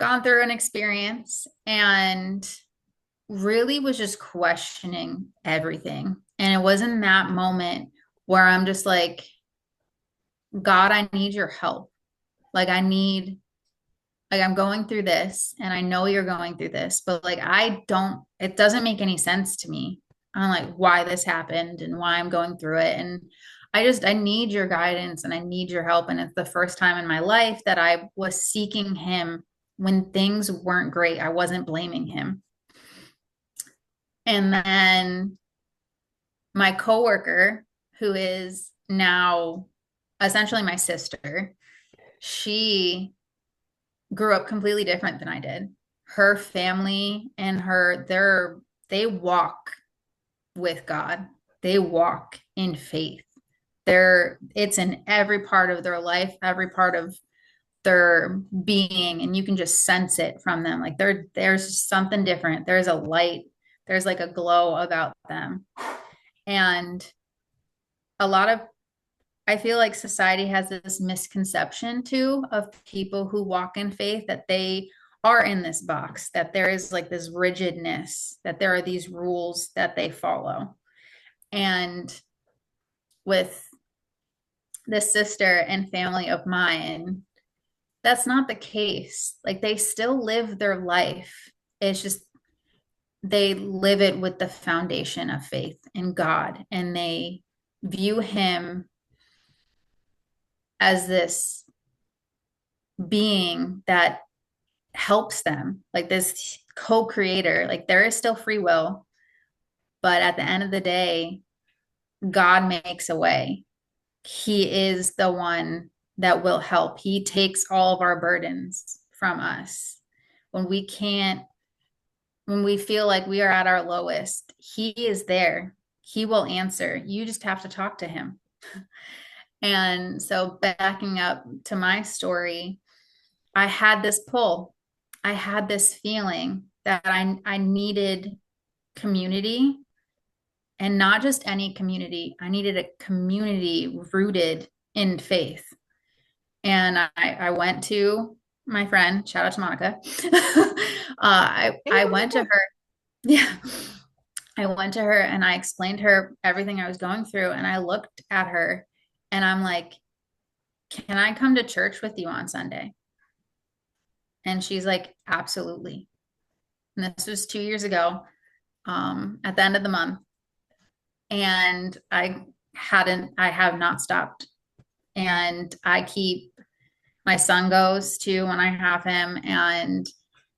gone through an experience and really was just questioning everything. And it was in that moment where I'm just like, God, I need your help. Like, I'm going through this and I know you're going through this, but like, it doesn't make any sense to me. I'm like, why this happened and why I'm going through it. And I need your guidance and I need your help. And it's the first time in my life that I was seeking Him when things weren't great. I wasn't blaming Him. And then my coworker, who is now essentially my sister, she grew up completely different than I did. Her family and they walk with God. They walk in faith. It's in every part of their life, every part of their being, and you can just sense it from them. Like there's something different. There's a light, there's like a glow about them. And a lot of I feel like society has this misconception too of people who walk in faith that they are in this box, that there is like this rigidness, that there are these rules that they follow. And with this sister and family of mine, that's not the case. Like they still live their life. It's just they live it with the foundation of faith in God, and they view him as this being that helps them, like this co-creator. Like there is still free will, but at the end of the day, God makes a way. He is the one that will help. He takes all of our burdens from us. When we can't, when we feel like we are at our lowest, He is there. He will answer. You just have to talk to Him. And so, backing up to my story, I had this pull. I had this feeling that I needed community, and not just any community. I needed a community rooted in faith. And I went to my friend, shout out to Monica. Hey, I went to Monica. her. Yeah. I went to her and I explained to her everything I was going through. And I looked at her and I'm like, can I come to church with you on Sunday? And she's like, absolutely. And this was 2 years ago, at the end of the month. And I have not stopped. And my son goes too when I have him, and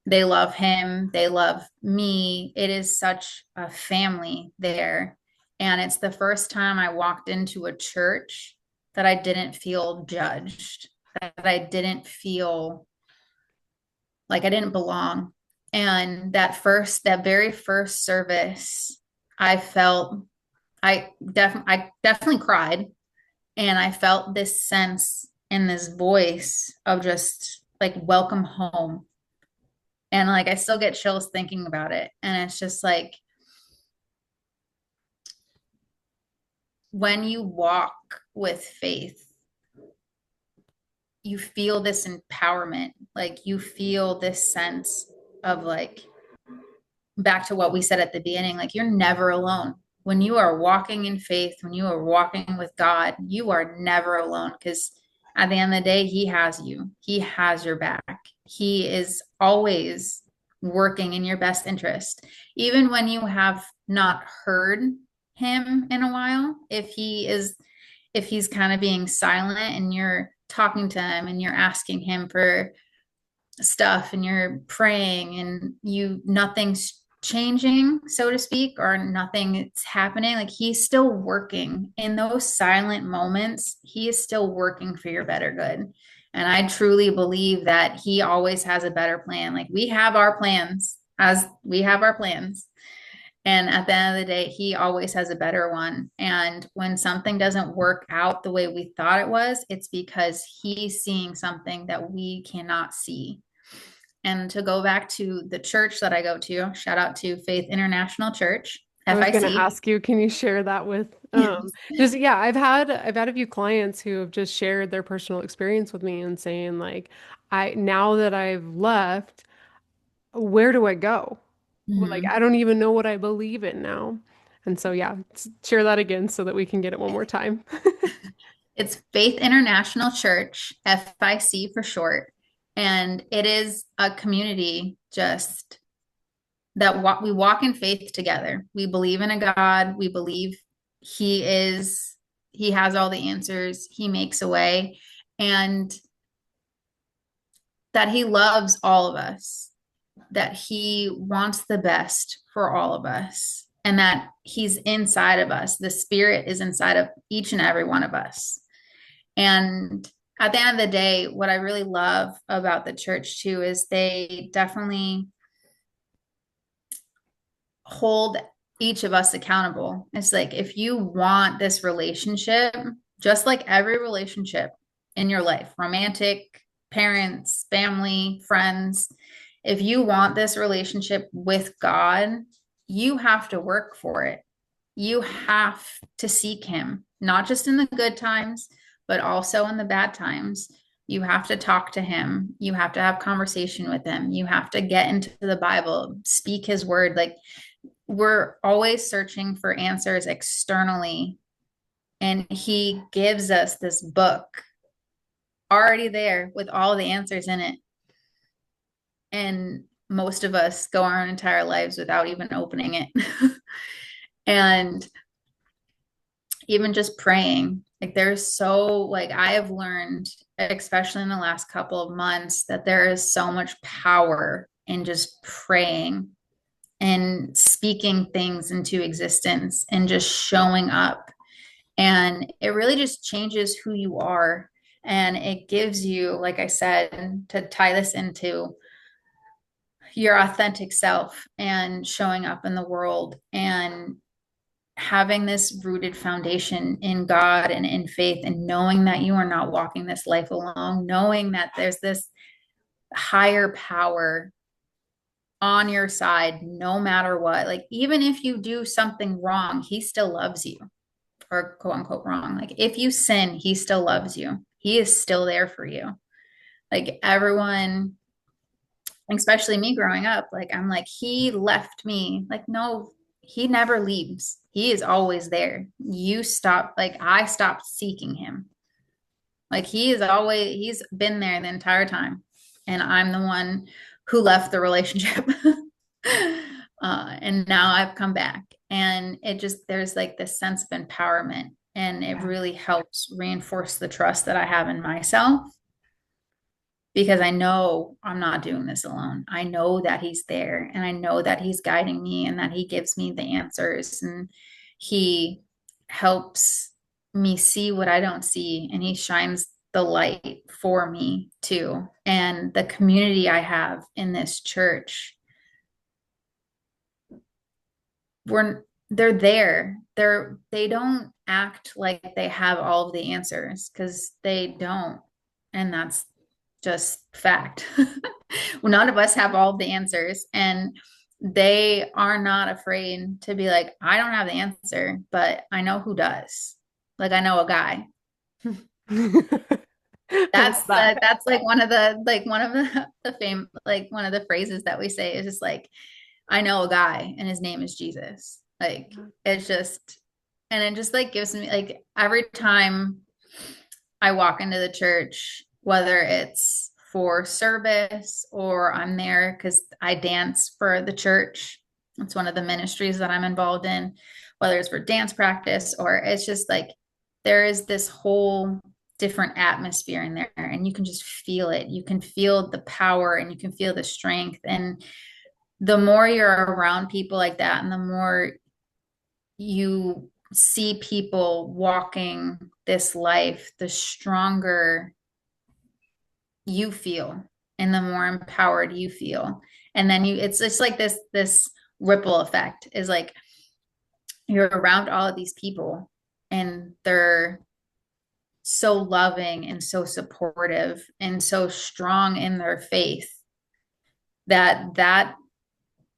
they love him. They love me. It is such a family there. And it's the first time I walked into a church that I didn't feel judged, that I didn't feel like I didn't belong. And that very first service, I felt, I definitely cried, and I felt this sense in this voice of just like welcome home. And like I still get chills thinking about it. And it's just like when you walk with faith, you feel this empowerment. Like you feel this sense of like, back to what we said at the beginning, like you're never alone. When you are walking in faith, when you are walking with God, you are never alone, because at the end of the day, He has you. He has your back. He is always working in your best interest. Even when you have not heard Him in a while, if He's kind of being silent and you're talking to Him and you're asking Him for stuff and you're praying and nothing's changing, so to speak, or nothing's happening, like he's still working in those silent moments. He is still working for your better good. And I truly believe that he always has a better plan. Like we have our plans, as we have our plans. And at the end of the day, he always has a better one. And when something doesn't work out the way we thought it was, it's because he's seeing something that we cannot see. And to go back to the church that I go to, shout out to Faith International Church, I was gonna FIC. ask you, can you share that with just yeah, I've had a few clients who have just shared their personal experience with me and saying like, I now that I've left, where do I go? Well, like Mhm. I don't even know what I believe in now. And so yeah, share that again so that we can get it one more time. It's Faith International Church, FIC for short. And it is a community just we walk in faith together. We believe in a God. We believe He is, He has all the answers. He makes a way. And that He loves all of us, that He wants the best for all of us, and that He's inside of us. The Spirit is inside of each and every one of us. And at the end of the day, what I really love about the church too is they definitely hold each of us accountable. It's like if you want this relationship, just like every relationship in your life, romantic, parents, family, friends, if you want this relationship with God, you have to work for it. You have to seek Him, not just in the good times, but also in the bad times. You have to talk to Him. You have to have conversation with Him. You have to get into the Bible, speak His word. Like we're always searching for answers externally, and He gives us this book already there with all the answers in it. And most of us go our entire lives without even opening it. And even just praying, like there's so, like I have learned, especially in the last couple of months, that there is so much power in just praying and speaking things into existence and just showing up. And it really just changes who you are. And it gives you, like I said, to tie this into your authentic self and showing up in the world and having this rooted foundation in God and in faith, and knowing that you are not walking this life alone, knowing that there's this higher power on your side no matter what. Like, even if you do something wrong, He still loves you, or quote unquote wrong. Like, if you sin, He still loves you. He is still there for you. Like, everyone, especially me growing up, like I'm like, He left me. Like, no, He never leaves. He is always there. You stop, like I stopped seeking Him. Like he's been there the entire time. And I'm the one who left the relationship. And now I've come back. And it just, there's like this sense of empowerment. And it Yeah. really helps reinforce the trust that I have in myself, because I know I'm not doing this alone. I know that He's there, and I know that He's guiding me, and that He gives me the answers, and He helps me see what I don't see, and He shines the light for me too. And the community I have in this church, they're there. They don't act like they have all of the answers, because they don't. And that's just fact. Well, none of us have all of the answers, and they are not afraid to be like, I don't have the answer, but I know who does. Like, I know a guy. I love that. That's like one of the, like one of the fame, like one of the phrases that we say is just like, I know a guy and his name is Jesus. Like, it's just, and it just like gives me, like, every time I walk into the church, whether it's for service or I'm there because I dance for the church. It's one of the ministries that I'm involved in, whether it's for dance practice, or it's just like there is this whole different atmosphere in there, and you can just feel it. You can feel the power, and you can feel the strength. And the more you're around people like that, and the more you see people walking this life, the stronger you feel, and the more empowered you feel. And then it's just like this ripple effect, is like you're around all of these people, and they're so loving and so supportive and so strong in their faith, that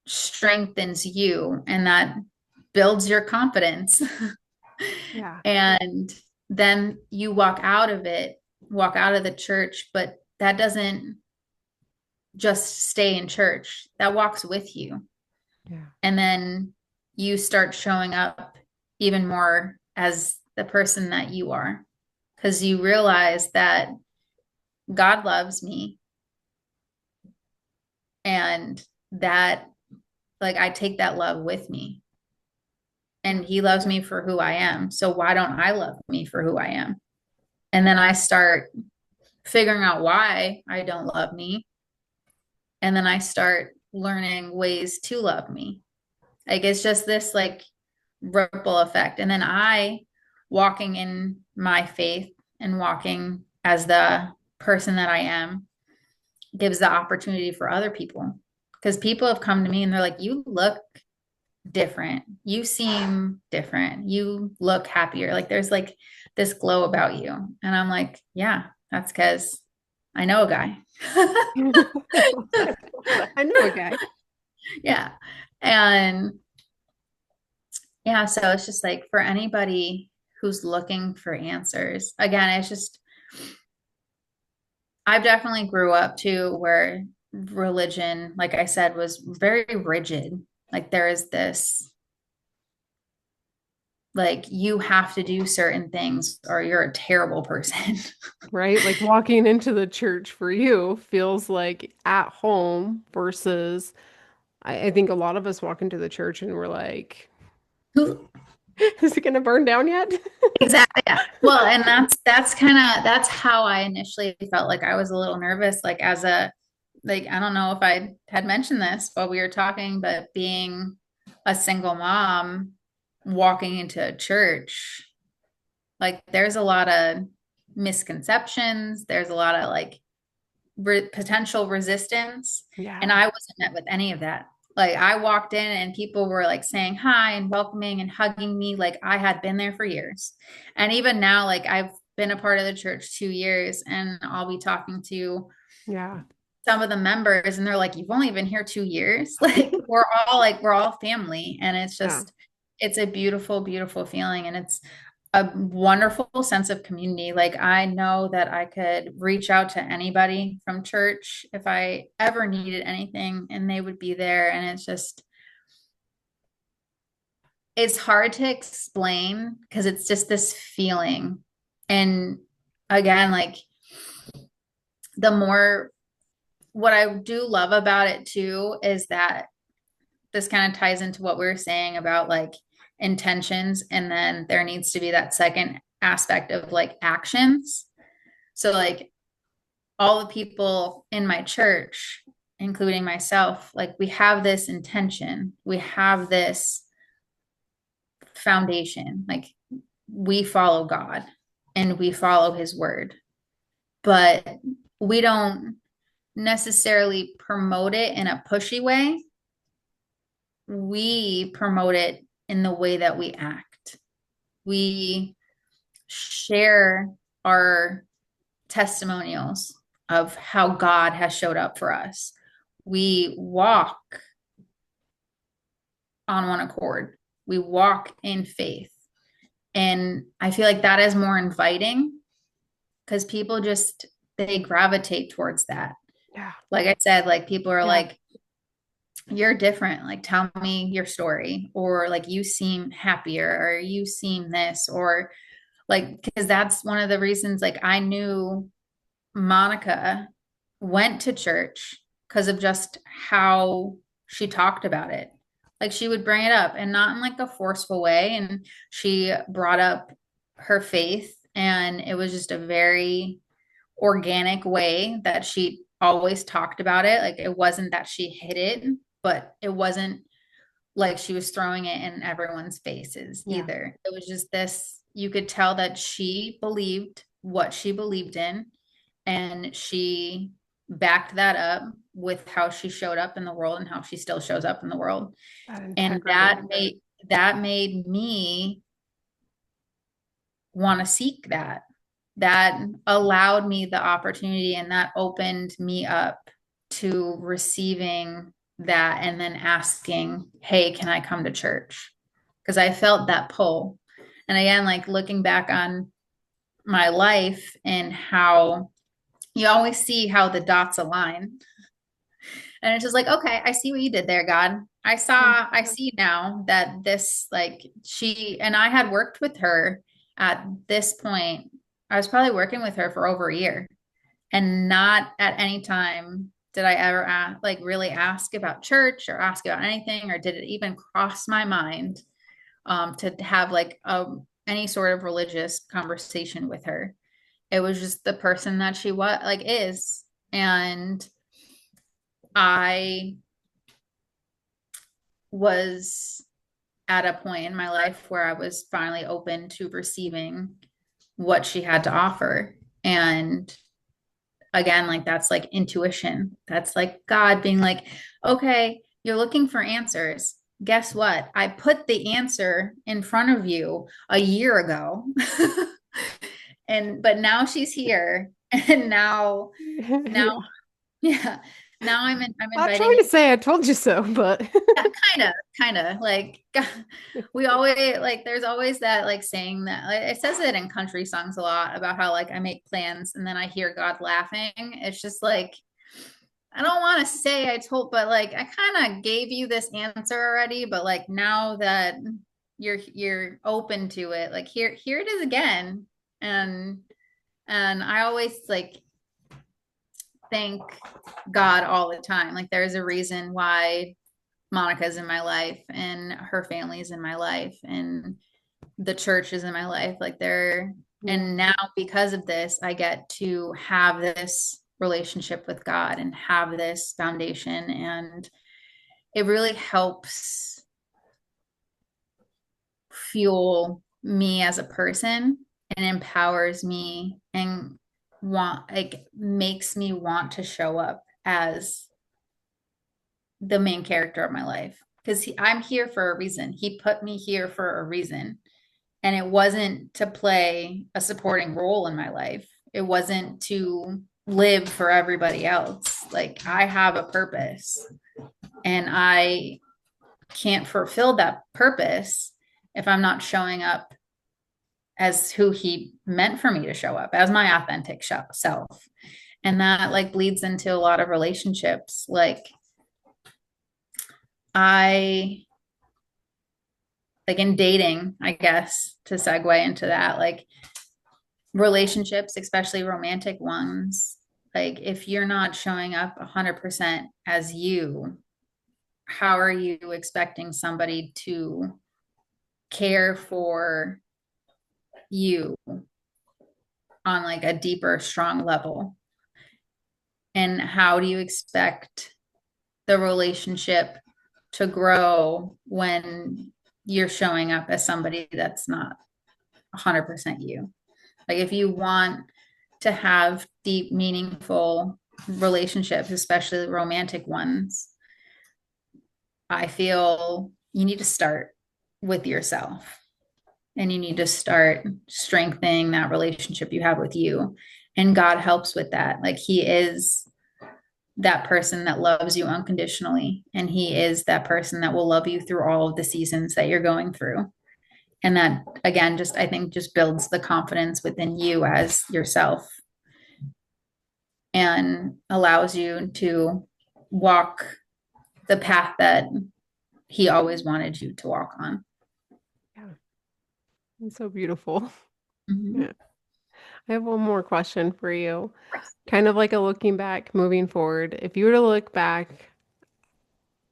strengthens you, and that builds your confidence. Yeah. And then you walk out of it, walk out of the church, but that doesn't just stay in church. That walks with you. Yeah. And then you start showing up even more as the person that you are, because you realize that God loves me, and that, like, I take that love with me, Yeah. and He loves me for who I am. So why don't I love me for who I am? And then I start figuring out why I don't love me. And then I start learning ways to love me. Like, it's just this like ripple effect. And then I, walking in my faith and walking as the person that I am gives the opportunity for other people. Because people have come to me and they're like, you look different. You seem different. You look happier. Like there's like this glow about you. And I'm like, yeah, that's because I know a guy. I know a guy. Yeah. And yeah, so it's just like for anybody who's looking for answers, again, it's just, I've definitely grew up too where religion, like I said, was very rigid. Like there is this, like you have to do certain things or you're a terrible person. Right? Like walking into the church for you feels like at home versus I think a lot of us walk into the church and we're like, is it going to burn down yet? Exactly. Yeah. Well, and that's kind of that's how I initially felt like I was a little nervous, like as a like I don't know if I had mentioned this while we were talking, but being a single mom walking into a church, like there's a lot of misconceptions, there's a lot of like potential resistance. And Yeah. I wasn't met with any of that. Like I walked in and people were like saying hi and welcoming and hugging me like I had been there for years. And even now, like I've been a part of the church 2 years and I'll be talking to Yeah. some of the members and they're like, you've only been here 2 years. Like we're all family. And it's Yeah. just, it's a beautiful, beautiful feeling. And it's a wonderful sense of community. Like I know that I could reach out to anybody from church if I ever needed anything and they would be there. And it's just, it's hard to explain because it's just this feeling. And again, like the more what I do love about it too is that this kind of ties into what we were saying about like intentions. And then there needs to be that second aspect of like actions. So, like, all the people in my church, including myself, like, we have this intention, we have this foundation. Like, we follow God and we follow his word, but we don't necessarily promote it in a pushy way. We promote it in the way that we act. We share our testimonials of how God has showed up for us. We walk on one accord. We walk in faith. And I feel like that is more inviting because people just they gravitate towards that. Yeah. Like I said, like people are Yeah. like, you're different. Like, tell me your story, or like, you seem happier, or you seem this, or like, because that's one of the reasons, like, I knew Monica went to church because of just how she talked about it. Like, she would bring it up and not in like a forceful way. And she brought up her faith, and it was just a very organic way that she always talked about it. Like, it wasn't that she hid it, but it wasn't like she was throwing it in everyone's faces Yeah. either. It was just this, you could tell that she believed what she believed in, and she backed that up with how she showed up in the world and how she still shows up in the world. That And integrity. that made me want to seek that. That allowed me the opportunity and that opened me up to receiving that and then asking, hey, can I come to church? Because I felt that pull. And again, like looking back on my life and how you always see how the dots align. And it's just like, okay, I see what you did there, God. I see now that this, like, she and I had worked with her at this point. I was probably working with her for over a year, and not at any time did I ever like really ask about church or ask about anything, or did it even cross my mind to have like any sort of religious conversation with her. It was just the person that she was, like, is. And I was at a point in my life where I was finally open to receiving what she had to offer. And again, like that's like intuition. That's like God being like, okay, you're looking for answers. Guess what? I put the answer in front of you a year ago. And but now she's here. And now Yeah. yeah, now I'm I'm inviting trying you. to say I told you so, but Yeah, kind of like we always like there's always that like saying that like, it says it in country songs a lot about how like I make plans and then I hear God laughing. It's just like I don't want to say I told, but like I kind of gave you this answer already, but like now that you're open to it, like here it is again. And and I always like thank God all the time. Like there's a reason why Monica's in my life and her family's in my life and the church is in my life. Like they're, yeah. and now because of this, I get to have this relationship with God and have this foundation. And it really helps fuel me as a person and empowers me and want, like, makes me want to show up as the main character of my life because I'm here for a reason. He put me here for a reason. And it wasn't to play a supporting role in my life. It wasn't to live for everybody else. Like I have a purpose and I can't fulfill that purpose if I'm not showing up as who he meant for me to show up as my authentic self. And that like bleeds into a lot of relationships. Like I like in dating, I guess, to segue into that, like relationships, especially romantic ones, like if you're not showing up 100% as you, how are you expecting somebody to care for you on like a deeper, strong level? And how do you expect the relationship to grow when you're showing up as somebody that's not 100% you? Like if you want to have deep, meaningful relationships, especially romantic ones, I feel you need to start with yourself and you need to start strengthening that relationship you have with you. And God helps with that. Like He is that person that loves you unconditionally. And He is that person that will love you through all of the seasons that you're going through. And that, again, just I think just builds the confidence within you as yourself and allows you to walk the path that he always wanted you to walk on. Yeah. It's so beautiful. Mhm. Yeah. I have one more question for you. Kind of like a looking back, moving forward. If you were to look back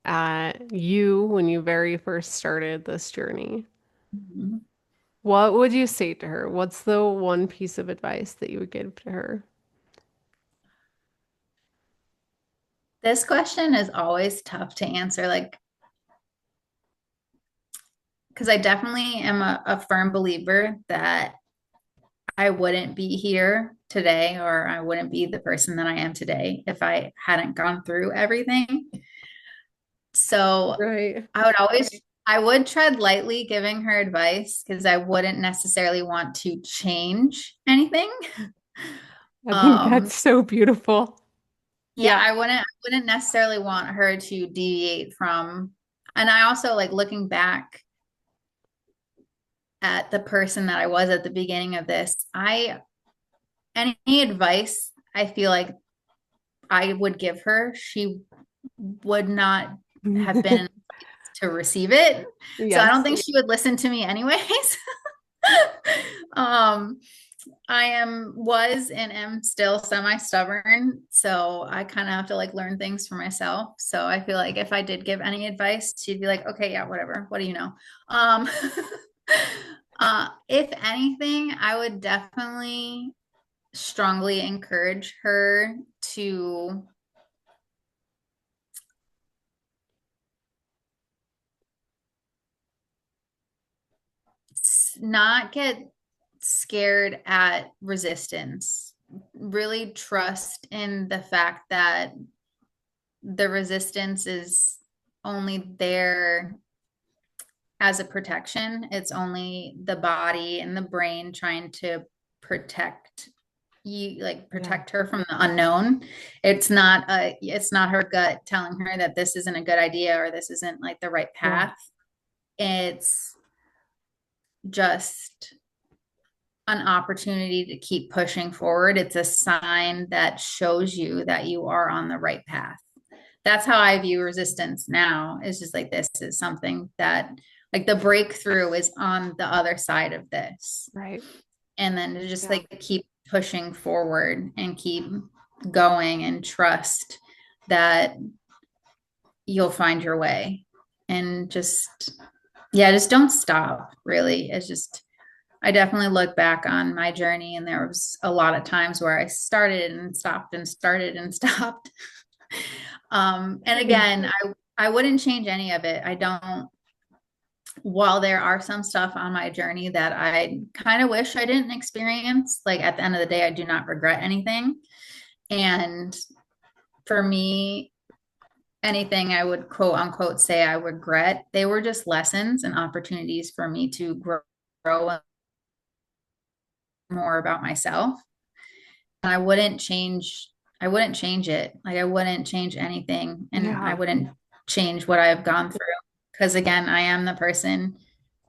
at you when you very first started this journey, Mhm. what would you say to her? What's the one piece of advice that you would give to her? This question is always tough to answer, like, because I definitely am a firm believer that I wouldn't be here today or I wouldn't be the person that I am today if I hadn't gone through everything. So Right. I would always, I would tread lightly giving her advice because I wouldn't necessarily want to change anything. I think Um, that's so beautiful. yeah, Yeah. I wouldn't necessarily want her to deviate from, and I also like looking back at the person that I was at the beginning of this, any advice I feel like I would give her, she would not have been to receive it. So I don't Yes. think she would listen to me anyways. um was and am still semi stubborn, so I kind of have to like learn things for myself. So I feel like if I did give any advice, she'd be like, "Okay, yeah, whatever. What do you know?" Um if anything, I would definitely strongly encourage her to not get scared at resistance. really trust in the fact that the resistance is only there as a protection. It's only the body and the brain trying to protect you, like Yeah. protect her from the unknown. It's not her gut telling her that this isn't a good idea or this isn't like the right Yeah. path. It's just an opportunity to keep pushing forward. It's a sign that shows you that you are on the right path. That's how I view resistance now. It's just like this is something that like the breakthrough is on the other side of this. Right. And then to just Yeah. like keep pushing forward and keep going and trust that you'll find your way. And just yeah, just don't stop, really. It's just I definitely look back on my journey and there was a lot of times where I started and stopped and started and stopped. And Me again, too. I wouldn't change any of it. I don't, while there are some stuff on my journey that I kind of wish I didn't experience, like at the end of the day, I do not regret anything. And for me, anything I would quote unquote say I regret, they were just lessons and opportunities for me to grow more about myself. And I wouldn't change it. Like I wouldn't change anything and I Yeah. wouldn't change what I've gone through. Because again, I am the person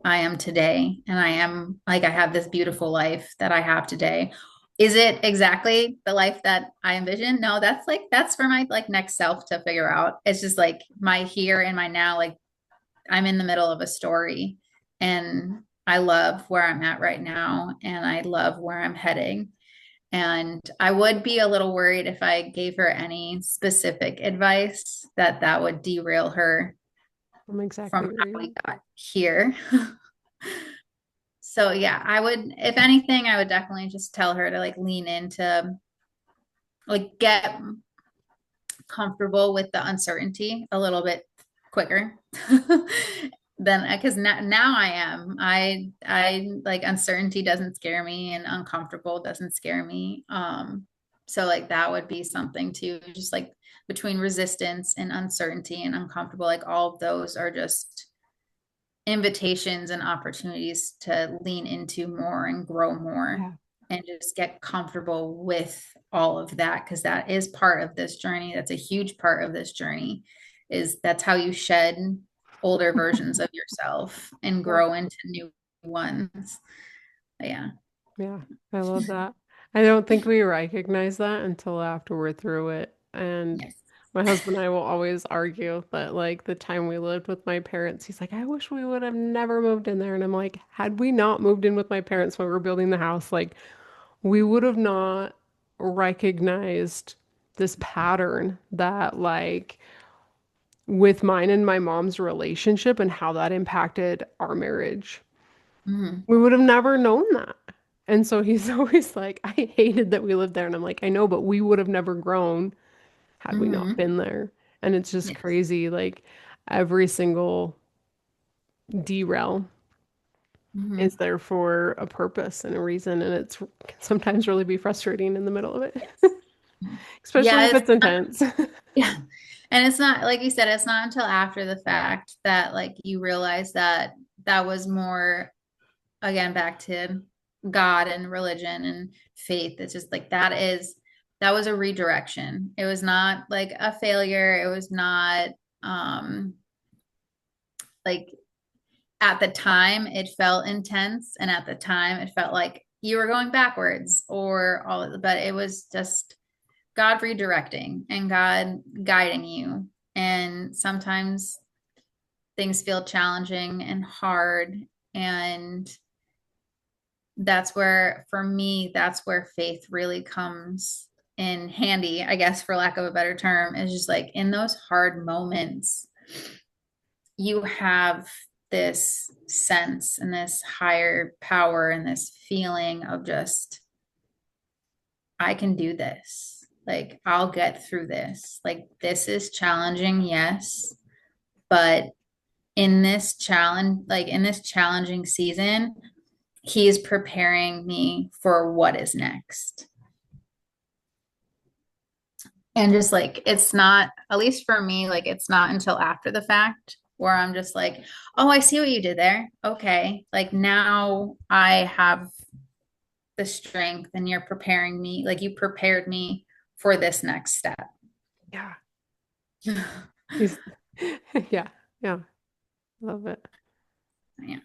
I am today. And I am like I have this beautiful life that I have today. Is it exactly the life that I envision? No, that's for my like next self to figure out. It's just like my here and my now, like I'm in the middle of a story and I love where I'm at right now and I love where I'm heading. And I would be a little worried if I gave her any specific advice that that would derail her I'm from exactly where how we you got here. So yeah, I would, if anything, I would definitely just tell her to like lean into like get comfortable with the uncertainty a little bit quicker than because now I am. I like uncertainty doesn't scare me and uncomfortable doesn't scare me. So like that would be something too, just like between resistance and uncertainty and uncomfortable, like all of those are just invitations and opportunities to lean into more and grow more Yeah. and just get comfortable with all of that because that is part of this journey. That's a huge part of this journey is that's how you shed older versions of yourself and Yeah. grow into new ones. Yeah. Yeah. I love that. I don't think we recognize that until after we're through it. And Yes. my husband and I will always argue that like the time we lived with my parents, he's like, I wish we would have never moved in there. And I'm like, had we not moved in with my parents when we were building the house, like we would have not recognized this pattern that like with mine and my mom's relationship and how that impacted our marriage. Mhm. We would have never known that. And so he's always like, I hated that we lived there. And I'm like, I know, but we would have never grown had we not Mhm. been there. And it's just Yes. crazy. Like every single derail is Mhm. there for a purpose and a reason. And it's can sometimes really be frustrating in the middle of it, Yes. Mhm. especially Yeah, if it's it's intense. yeah. And it's not like you said, it's not until after the fact that like you realize that that was more again back to God and religion and faith. It's just like that was a redirection. It was not like a failure. It was not um like at the time it felt intense and at the time it felt like you were going backwards or all but it was just God redirecting and God guiding you. And sometimes things feel challenging and hard and that's where for me that's where faith really comes in handy, I guess, for lack of a better term, is just like in those hard moments you have this sense and this higher power and this feeling of just I can do this, like I'll get through this, like this is challenging, yes, but in this challenging season he is preparing me for what is next. And just like, it's not, at least for me, like, it's not until after the fact where I'm just like, oh, I see what you did there. Okay. Like, now I have the strength and you're preparing me, like, you prepared me for this next step. Yeah. He's- Yeah. Yeah. Love it. Yeah.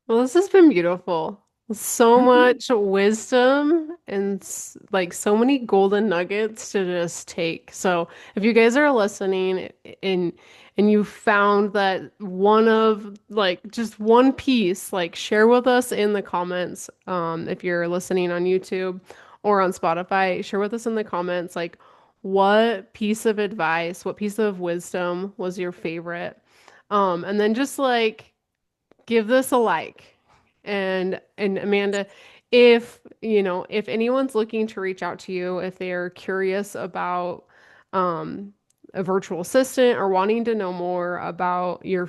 Well, this has been beautiful. So Mhm. much wisdom and like so many golden nuggets to just take. So, if you guys are listening and you found that one of like just one piece, like share with us in the comments. If you're listening on YouTube or on Spotify, share with us in the comments like what piece of advice, what piece of wisdom was your favorite. And then just like give this a like. And Amanda, if if anyone's looking to reach out to you, if they're curious about um a virtual assistant or wanting to know more about your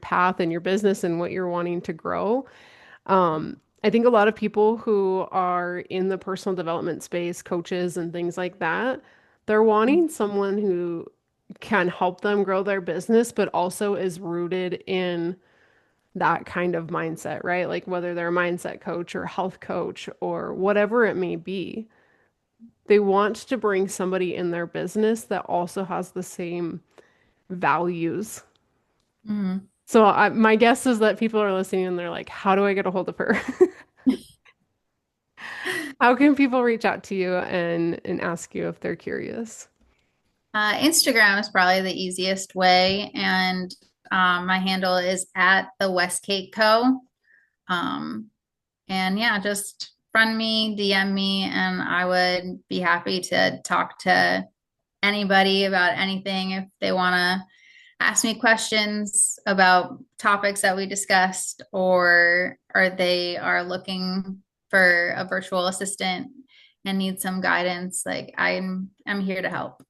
path and your business and what you're wanting to grow, I think a lot of people who are in the personal development space, coaches and things like that, they're wanting someone who can help them grow their business, but also is rooted in that kind of mindset, right? Like whether they're a mindset coach or health coach or whatever it may be, they want to bring somebody in their business that also has the same values. Mhm. So my guess is that people are listening and they're like, how do I get a hold of her? How can people reach out to you and ask you if they're curious? Instagram is probably the easiest way, and my handle is at the Westgate Co. Um, and yeah, just friend me, DM me, and I would be happy to talk to anybody about anything if they want to ask me questions about topics that we discussed, or they are looking for a virtual assistant and need some guidance. Like, I'm here to help.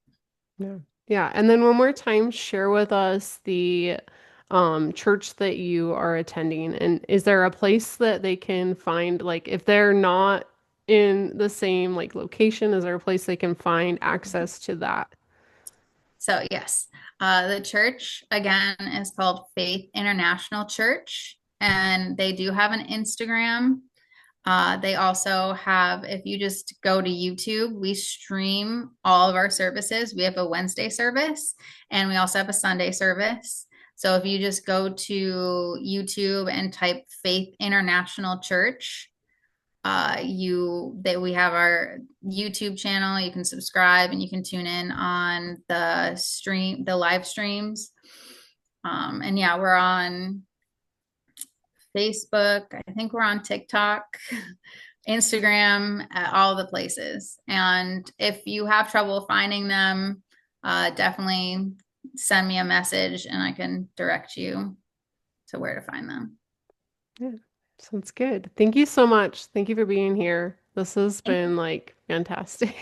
Yeah. Yeah. And then one more time, share with us the church that you are attending. And is there a place that they can find, like, if they're not in the same like location, is there a place they can find access to that? So, yes, the church again is called Faith International Church, and they do have an Instagram. They also have, if you just go to YouTube, we stream all of our services. We have a Wednesday service and we also have a Sunday service. So if you just go to YouTube and type Faith International Church, we have our YouTube channel. You can subscribe and you can tune in on the live streams. And yeah, we're on Facebook. I think we're on TikTok, Instagram, at all the places. And if you have trouble finding them, definitely send me a message and I can direct you to where to find them. Yeah. Sounds good. Thank you so much. Thank you for being here. This has Thank been you. like fantastic.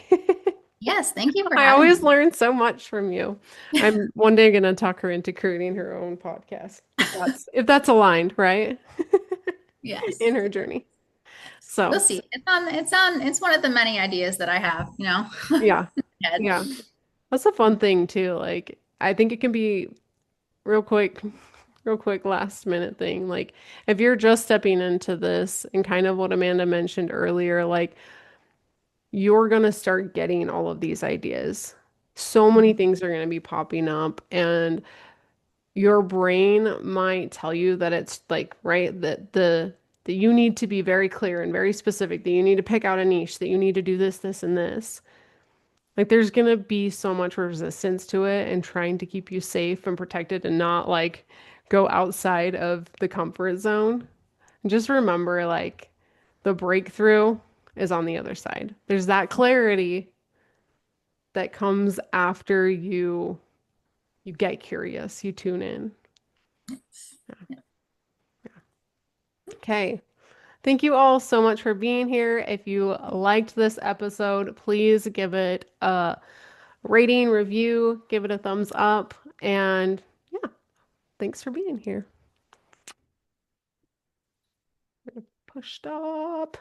Yes, thank you for I having always me. learn so much from you. I'm one day gonna talk her into creating her own podcast, if that's aligned, right? Yes. In her journey. We'll So, see. It's one of the many ideas that I have, yeah. head. Yeah. That's a fun thing too. Like, I think it can be real quick, real quick last minute thing. Like, if you're just stepping into this and kind of what Amanda mentioned earlier, like you're gonna start getting all of these ideas. So many things are gonna be popping up, and your brain might tell you that it's like, right, that you need to be very clear and very specific, that you need to pick out a niche, that you need to do this, this, and this. Like there's gonna be so much resistance to it and trying to keep you safe and protected and not like go outside of the comfort zone. Just remember like the breakthrough is on the other side. There's that clarity that comes after you get curious, you tune in. Okay. Thank you all so much for being here. If you liked this episode, please give it a rating, review, give it a thumbs up, and yeah, thanks for being here. Push stop.